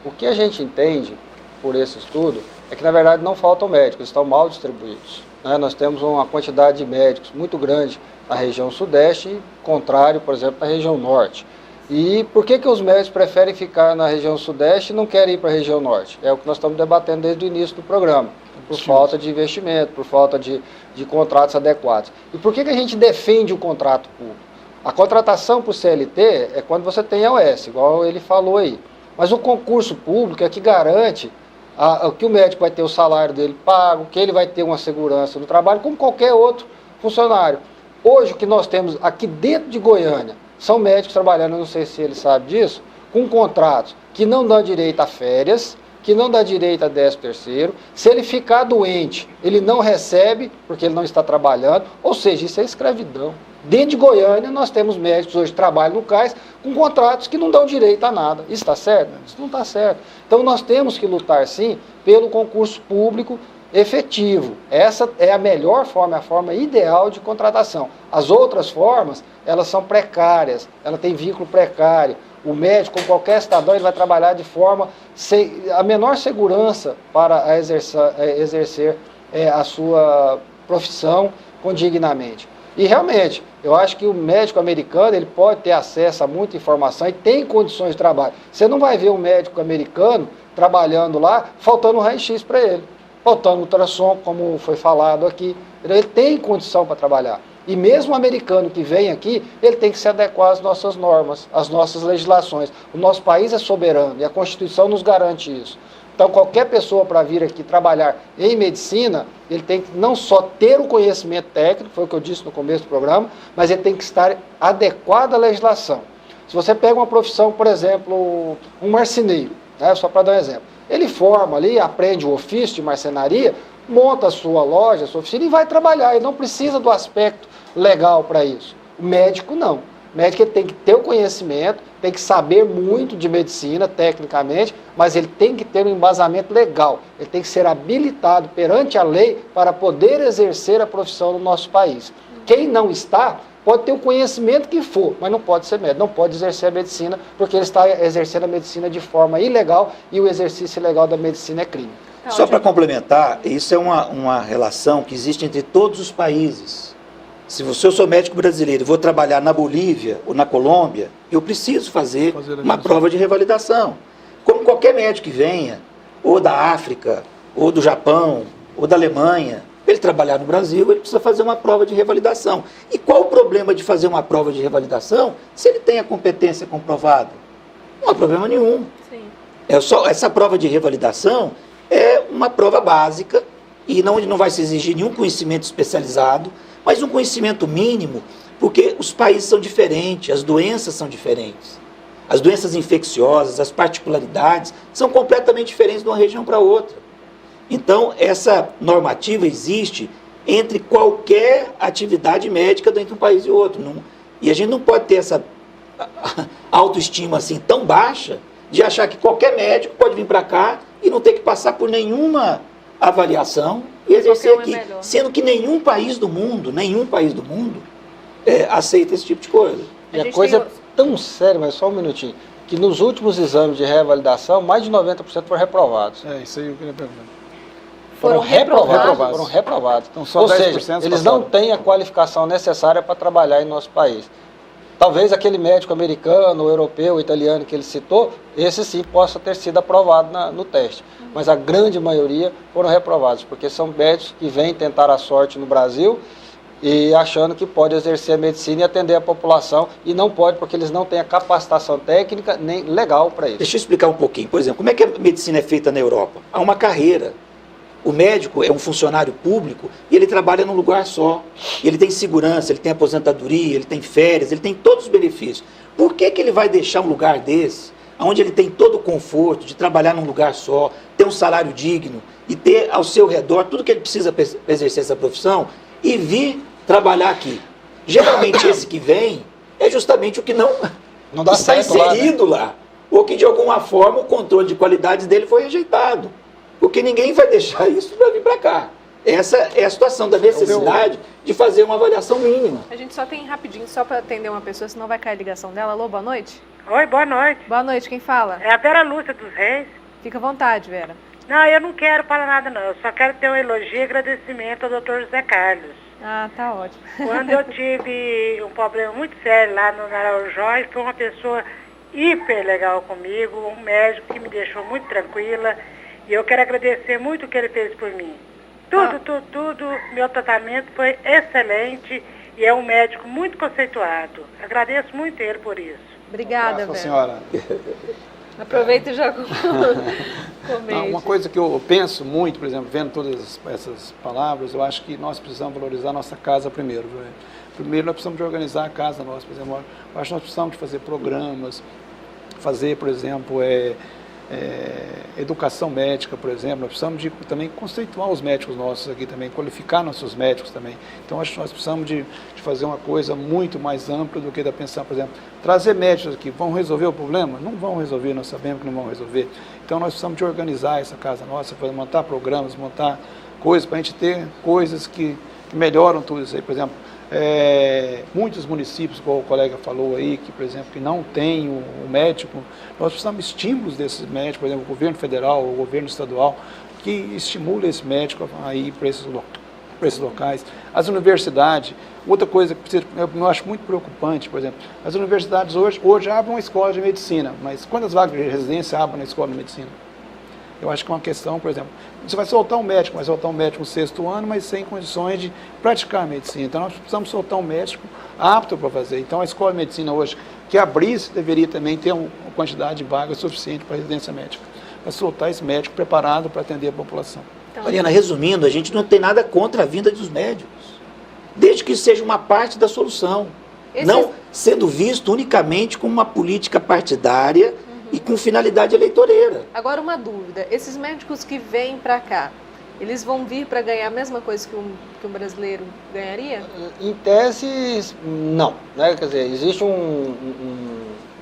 O que a gente entende por esse estudo é que, na verdade, não faltam médicos, estão mal distribuídos. Né? Nós temos uma quantidade de médicos muito grande na região sudeste e contrário, por exemplo, na região norte. E por que os médicos preferem ficar na região sudeste e não querem ir para a região norte? É o que nós estamos debatendo desde o início do programa, por falta de investimento, por falta de contratos adequados. E por que a gente defende o contrato público? A contratação por CLT é quando você tem a OS, igual ele falou aí. Mas o concurso público é que garante que o médico vai ter o salário dele pago, que ele vai ter uma segurança no trabalho, como qualquer outro funcionário. Hoje, o que nós temos aqui dentro de Goiânia, são médicos trabalhando, eu não sei se ele sabe disso, com contratos que não dão direito a férias, que não dá direito a 13º. Se ele ficar doente, ele não recebe, porque ele não está trabalhando, ou seja, isso é escravidão. Dentro de Goiânia, nós temos médicos hoje que trabalham no CAIS com contratos que não dão direito a nada. Isso está certo? Isso não está certo. Então, nós temos que lutar, sim, pelo concurso público efetivo. Essa é a melhor forma, a forma ideal de contratação. As outras formas, elas são precárias, ela tem vínculo precário. O médico, como qualquer cidadão, ele vai trabalhar de forma sem a menor segurança para exercer a sua profissão condignamente. E realmente, eu acho que o médico americano, ele pode ter acesso a muita informação e tem condições de trabalho. Você não vai ver um médico americano trabalhando lá, faltando um raio-x para ele, faltando ultrassom, como foi falado aqui. Ele tem condição para trabalhar. E mesmo o americano que vem aqui, ele tem que se adequar às nossas normas, às nossas legislações. O nosso país é soberano e a Constituição nos garante isso. Então, qualquer pessoa para vir aqui trabalhar em medicina, ele tem que não só ter o conhecimento técnico, foi o que eu disse no começo do programa, mas ele tem que estar adequado à legislação. Se você pega uma profissão, por exemplo, um marceneiro, né, só para dar um exemplo, ele forma ali, aprende o ofício de marcenaria, monta a sua loja, a sua oficina e vai trabalhar. Ele não precisa do aspecto legal para isso. O médico não. O médico ele tem que ter o conhecimento, tem que saber muito de medicina, tecnicamente, mas ele tem que ter um embasamento legal. Ele tem que ser habilitado perante a lei para poder exercer a profissão no nosso país. Quem não está, pode ter o conhecimento que for, mas não pode ser médico, não pode exercer a medicina, porque ele está exercendo a medicina de forma ilegal e o exercício ilegal da medicina é crime. Só para complementar, isso é uma relação que existe entre todos os países. Se eu sou médico brasileiro e vou trabalhar na Bolívia ou na Colômbia, eu preciso fazer uma prova de revalidação. Como qualquer médico que venha, ou da África, ou do Japão, ou da Alemanha, para ele trabalhar no Brasil, ele precisa fazer uma prova de revalidação. E qual o problema de fazer uma prova de revalidação se ele tem a competência comprovada? Não há problema nenhum. Sim. Essa prova de revalidação é uma prova básica e não vai se exigir nenhum conhecimento especializado, mas um conhecimento mínimo, porque os países são diferentes, as doenças são diferentes. As doenças infecciosas, as particularidades, são completamente diferentes de uma região para outra. Então, essa normativa existe entre qualquer atividade médica dentro de um país e outro. E a gente não pode ter essa autoestima assim tão baixa de achar que qualquer médico pode vir para cá e não ter que passar por nenhuma avaliação e exercer aqui, sendo que nenhum país do mundo aceita esse tipo de coisa. E a coisa é tão séria, mas só um minutinho, que nos últimos exames de revalidação, mais de 90% foram reprovados. É, isso aí eu queria perguntar. Foram reprovados. Então, só ou seja, eles não têm a qualificação necessária para trabalhar em nosso país. Talvez aquele médico americano, europeu, italiano que ele citou, esse sim possa ter sido aprovado no teste. Mas a grande maioria foram reprovados, porque são médicos que vêm tentar a sorte no Brasil e achando que pode exercer a medicina e atender a população, e não pode porque eles não têm a capacitação técnica nem legal para isso. Deixa eu explicar um pouquinho. Por exemplo, como é que a medicina é feita na Europa? Há uma carreira. O médico é um funcionário público e ele trabalha num lugar só. Ele tem segurança, ele tem aposentadoria, ele tem férias, ele tem todos os benefícios. Por que ele vai deixar um lugar desse, onde ele tem todo o conforto de trabalhar num lugar só, ter um salário digno e ter ao seu redor tudo que ele precisa para exercer essa profissão e vir trabalhar aqui? Geralmente esse que vem é justamente o que não dá está certo inserido lá, ou que de alguma forma o controle de qualidade dele foi rejeitado. porque ninguém vai deixar isso para vir para cá. Essa é a situação da necessidade de fazer uma avaliação mínima. A gente só tem rapidinho, só para atender uma pessoa, senão vai cair a ligação dela. Alô, boa noite? Oi, boa noite. Boa noite, quem fala? É a Vera Lúcia dos Reis. Fica à vontade, Vera. Não, eu não quero falar nada não, eu só quero ter um elogio e agradecimento ao Dr. José Carlos. Ah, tá ótimo. Quando eu tive um problema muito sério lá no Araujós, foi uma pessoa hiper legal comigo, um médico que me deixou muito tranquila, e eu quero agradecer muito o que ele fez por mim. Tudo, meu tratamento foi excelente e é um médico muito conceituado. Agradeço muito ele por isso. Obrigada, Vera. Senhora. Aproveita e já comente. Uma coisa que eu penso muito, por exemplo, vendo todas essas palavras, eu acho que nós precisamos valorizar a nossa casa primeiro. Primeiro nós precisamos de organizar a casa nossa, por exemplo. Eu acho que nós precisamos de fazer programas, fazer, por exemplo, educação médica, por exemplo. Nós precisamos de também conceituar os médicos nossos aqui também, qualificar nossos médicos também. Então, acho que nós precisamos de fazer uma coisa muito mais ampla do que da pensar, por exemplo, trazer médicos aqui, vão resolver o problema? Não vão resolver, nós sabemos que não vão resolver. Então, nós precisamos de organizar essa casa nossa, montar programas, montar coisas para a gente ter coisas que melhoram tudo isso aí. Por exemplo, muitos municípios, como o colega falou aí, que, por exemplo, que não tem o médico, nós precisamos de estímulos desses médicos, por exemplo, o governo federal, o governo estadual, que estimule esse médico a ir para esses locais. As universidades, outra coisa que eu acho muito preocupante, por exemplo, as universidades hoje abrem uma escola de medicina, mas quantas vagas de residência abrem na escola de medicina? Eu acho que é uma questão, por exemplo, você vai soltar um médico no 6º ano, mas sem condições de praticar a medicina. Então, nós precisamos soltar um médico apto para fazer. Então, a escola de medicina hoje, que abrisse, deveria também ter uma quantidade de vagas suficiente para a residência médica, para soltar esse médico preparado para atender a população. Então, Mariana, resumindo, a gente não tem nada contra a vinda dos médicos, desde que seja uma parte da solução, não sendo visto unicamente como uma política partidária e com finalidade eleitoreira. Agora, uma dúvida, esses médicos que vêm para cá, eles vão vir para ganhar a mesma coisa que um brasileiro ganharia? Em tese, não. Né? Quer dizer, existe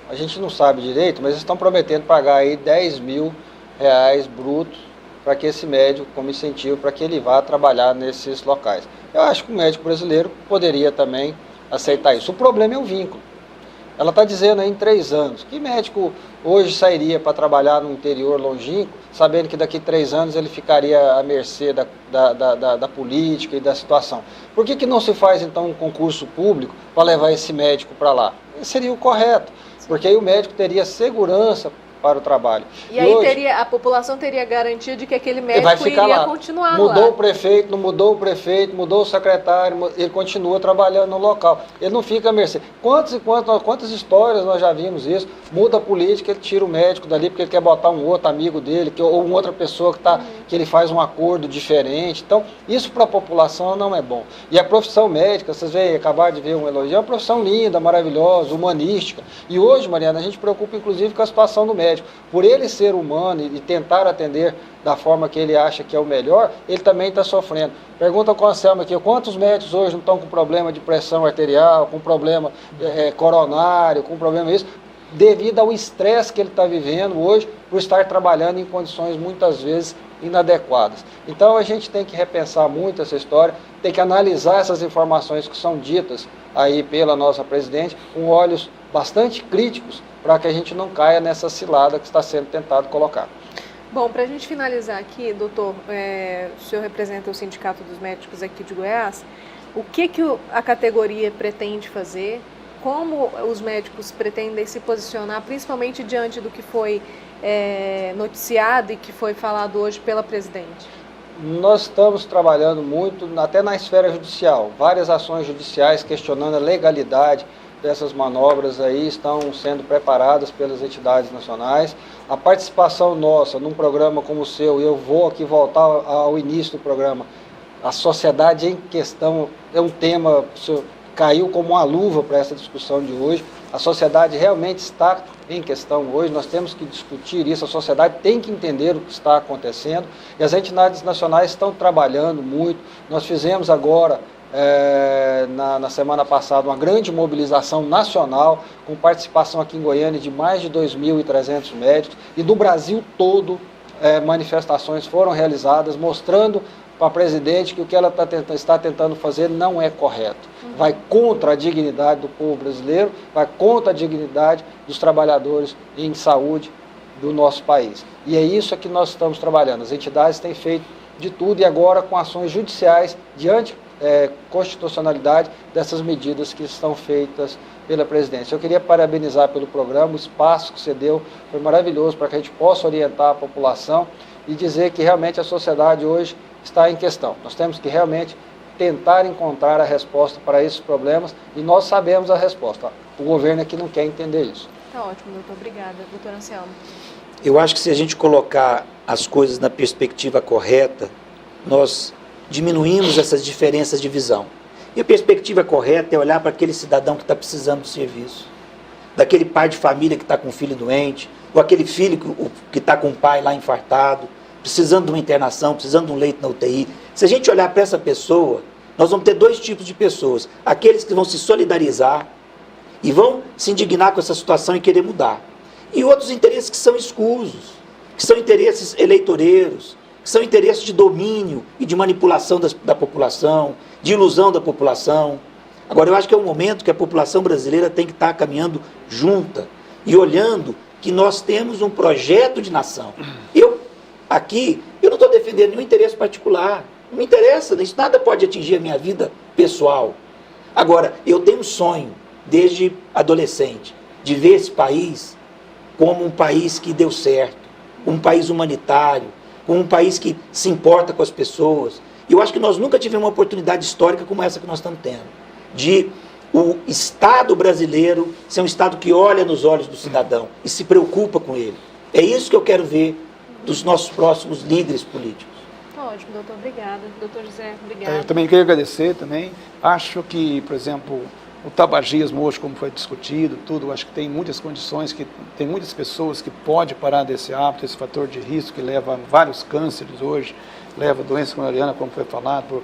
a gente não sabe direito, mas eles estão prometendo pagar aí R$10.000 brutos para que esse médico, como incentivo, para que ele vá trabalhar nesses locais. Eu acho que o médico brasileiro poderia também aceitar isso. O problema é o vínculo. Ela está dizendo aí em 3 anos. Que médico hoje sairia para trabalhar no interior longínquo, sabendo que daqui a 3 anos ele ficaria à mercê da política e da situação? Por que não se faz então um concurso público para levar esse médico para lá? Esse seria o correto, porque aí o médico teria segurança para o trabalho. E aí hoje, a população teria garantia de que aquele médico iria lá. Continuar mudou lá. O prefeito, não mudou o prefeito, mudou o secretário, ele continua trabalhando no local. Ele não fica à mercê. Quantas histórias nós já vimos isso? Muda a política, ele tira o médico dali porque ele quer botar um outro amigo dele, ou uma outra pessoa que ele faz um acordo diferente. Então, isso para a população não é bom. E a profissão médica, vocês veem, acabaram de ver um elogio, é uma profissão linda, maravilhosa, humanística. E hoje, Mariana, a gente preocupa inclusive com a situação do médico. Por ele ser humano e tentar atender da forma que ele acha que é o melhor, ele também está sofrendo. Pergunta com a Anselmo aqui, quantos médicos hoje não estão com problema de pressão arterial, com problema coronário, com problema isso, devido ao estresse que ele está vivendo hoje, por estar trabalhando em condições muitas vezes inadequadas. Então a gente tem que repensar muito essa história, tem que analisar essas informações que são ditas aí pela nossa presidente, com olhos bastante críticos, para que a gente não caia nessa cilada que está sendo tentado colocar. Bom, para a gente finalizar aqui, doutor, o senhor representa o Sindicato dos Médicos aqui de Goiás, o que a categoria pretende fazer, como os médicos pretendem se posicionar, principalmente diante do que foi noticiado e que foi falado hoje pela presidente? Nós estamos trabalhando muito, até na esfera judicial, várias ações judiciais questionando a legalidade dessas manobras aí estão sendo preparadas pelas entidades nacionais. A participação nossa num programa como o seu, e eu vou aqui voltar ao início do programa, a sociedade em questão é um tema que caiu como uma luva para essa discussão de hoje. A sociedade realmente está em questão hoje, nós temos que discutir isso, a sociedade tem que entender o que está acontecendo e as entidades nacionais estão trabalhando muito. Nós fizemos agora, na semana passada, uma grande mobilização nacional, com participação aqui em Goiânia de mais de 2.300 médicos, e do Brasil todo manifestações foram realizadas mostrando para a presidente que o que ela está tentando fazer não é correto. Vai contra a dignidade do povo brasileiro, vai contra a dignidade dos trabalhadores em saúde do nosso país. E é isso que nós estamos trabalhando. As entidades têm feito de tudo e agora com ações judiciais de anticonstitucionalidade dessas medidas que estão feitas pela presidência. Eu queria parabenizar pelo programa, o espaço que você deu foi maravilhoso para que a gente possa orientar a população e dizer que realmente a sociedade hoje está em questão. Nós temos que realmente tentar encontrar a resposta para esses problemas e nós sabemos a resposta. O governo aqui não quer entender isso. Tá ótimo, doutor. Obrigada. Doutor Anselmo. Eu acho que se a gente colocar as coisas na perspectiva correta, nós diminuímos essas diferenças de visão. E a perspectiva correta é olhar para aquele cidadão que está precisando do serviço, daquele pai de família que está com um filho doente, ou aquele filho que está com um pai lá infartado, precisando de uma internação, precisando de um leito na UTI. Se a gente olhar para essa pessoa, nós vamos ter dois tipos de pessoas. Aqueles que vão se solidarizar e vão se indignar com essa situação e querer mudar. E outros interesses que são escusos, que são interesses eleitoreiros, que são interesses de domínio e de manipulação da população, de ilusão da população. Agora, eu acho que é um momento que a população brasileira tem que estar caminhando junta e olhando que nós temos um projeto de nação. Eu não estou defendendo nenhum interesse particular, não me interessa, isso nada pode atingir a minha vida pessoal. Agora, eu tenho um sonho, desde adolescente, de ver esse país como um país que deu certo, um país humanitário, como um país que se importa com as pessoas. E eu acho que nós nunca tivemos uma oportunidade histórica como essa que nós estamos tendo, de o Estado brasileiro ser um Estado que olha nos olhos do cidadão e se preocupa com ele. É isso que eu quero ver dos nossos próximos líderes políticos. Ótimo, doutor. Obrigada. Doutor José, obrigada. Eu também queria agradecer também. Acho que, por exemplo, o tabagismo hoje, como foi discutido, tudo, acho que tem muitas condições, que tem muitas pessoas que podem parar desse hábito, esse fator de risco que leva a vários cânceres hoje, leva a doença coronariana, como foi falado, por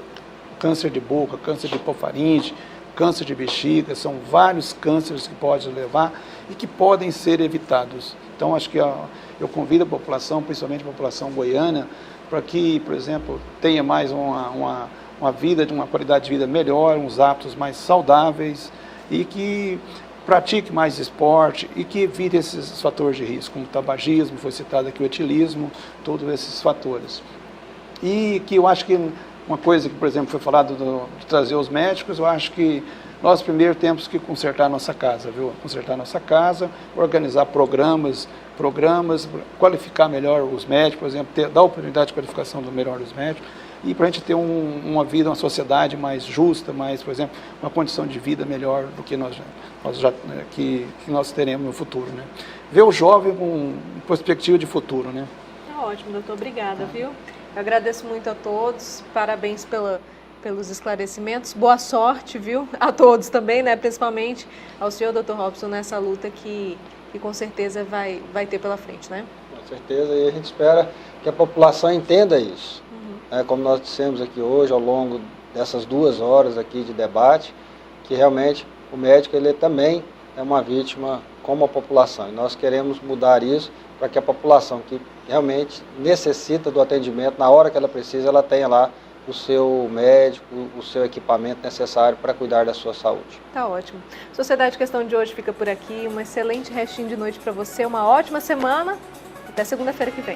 câncer de boca, câncer de hipofaringe, câncer de bexiga, são vários cânceres que podem levar e que podem ser evitados. Então, acho que eu convido a população, principalmente a população goiana, para que, por exemplo, tenha mais uma vida, uma qualidade de vida melhor, uns hábitos mais saudáveis e que pratique mais esporte e que evite esses fatores de risco, como o tabagismo, foi citado aqui o etilismo, todos esses fatores. E que eu acho que uma coisa que, por exemplo, foi falado de trazer os médicos, eu acho que nós primeiro temos que consertar a nossa casa, viu? Consertar a nossa casa, organizar programas, qualificar melhor os médicos, por exemplo, dar oportunidade de qualificação do melhor dos médicos, e para a gente ter uma vida, uma sociedade mais justa, mais, por exemplo, uma condição de vida melhor do que nós teremos no futuro, né? Ver o jovem com perspectiva de futuro, né? Tá ótimo, doutor. Obrigada, viu? Eu agradeço muito a todos, parabéns pelos esclarecimentos, boa sorte, viu? A todos também, né? Principalmente ao senhor, doutor Robson, nessa luta que com certeza vai ter pela frente, né? Com certeza, e a gente espera que a população entenda isso. Como nós dissemos aqui hoje, ao longo dessas 2 horas aqui de debate, que realmente o médico ele também é uma vítima como a população. E nós queremos mudar isso para que a população que realmente necessita do atendimento, na hora que ela precisa, ela tenha lá o seu médico, o seu equipamento necessário para cuidar da sua saúde. Tá ótimo. Sociedade Questão de hoje fica por aqui. Um excelente restinho de noite para você, uma ótima semana. Até segunda-feira que vem.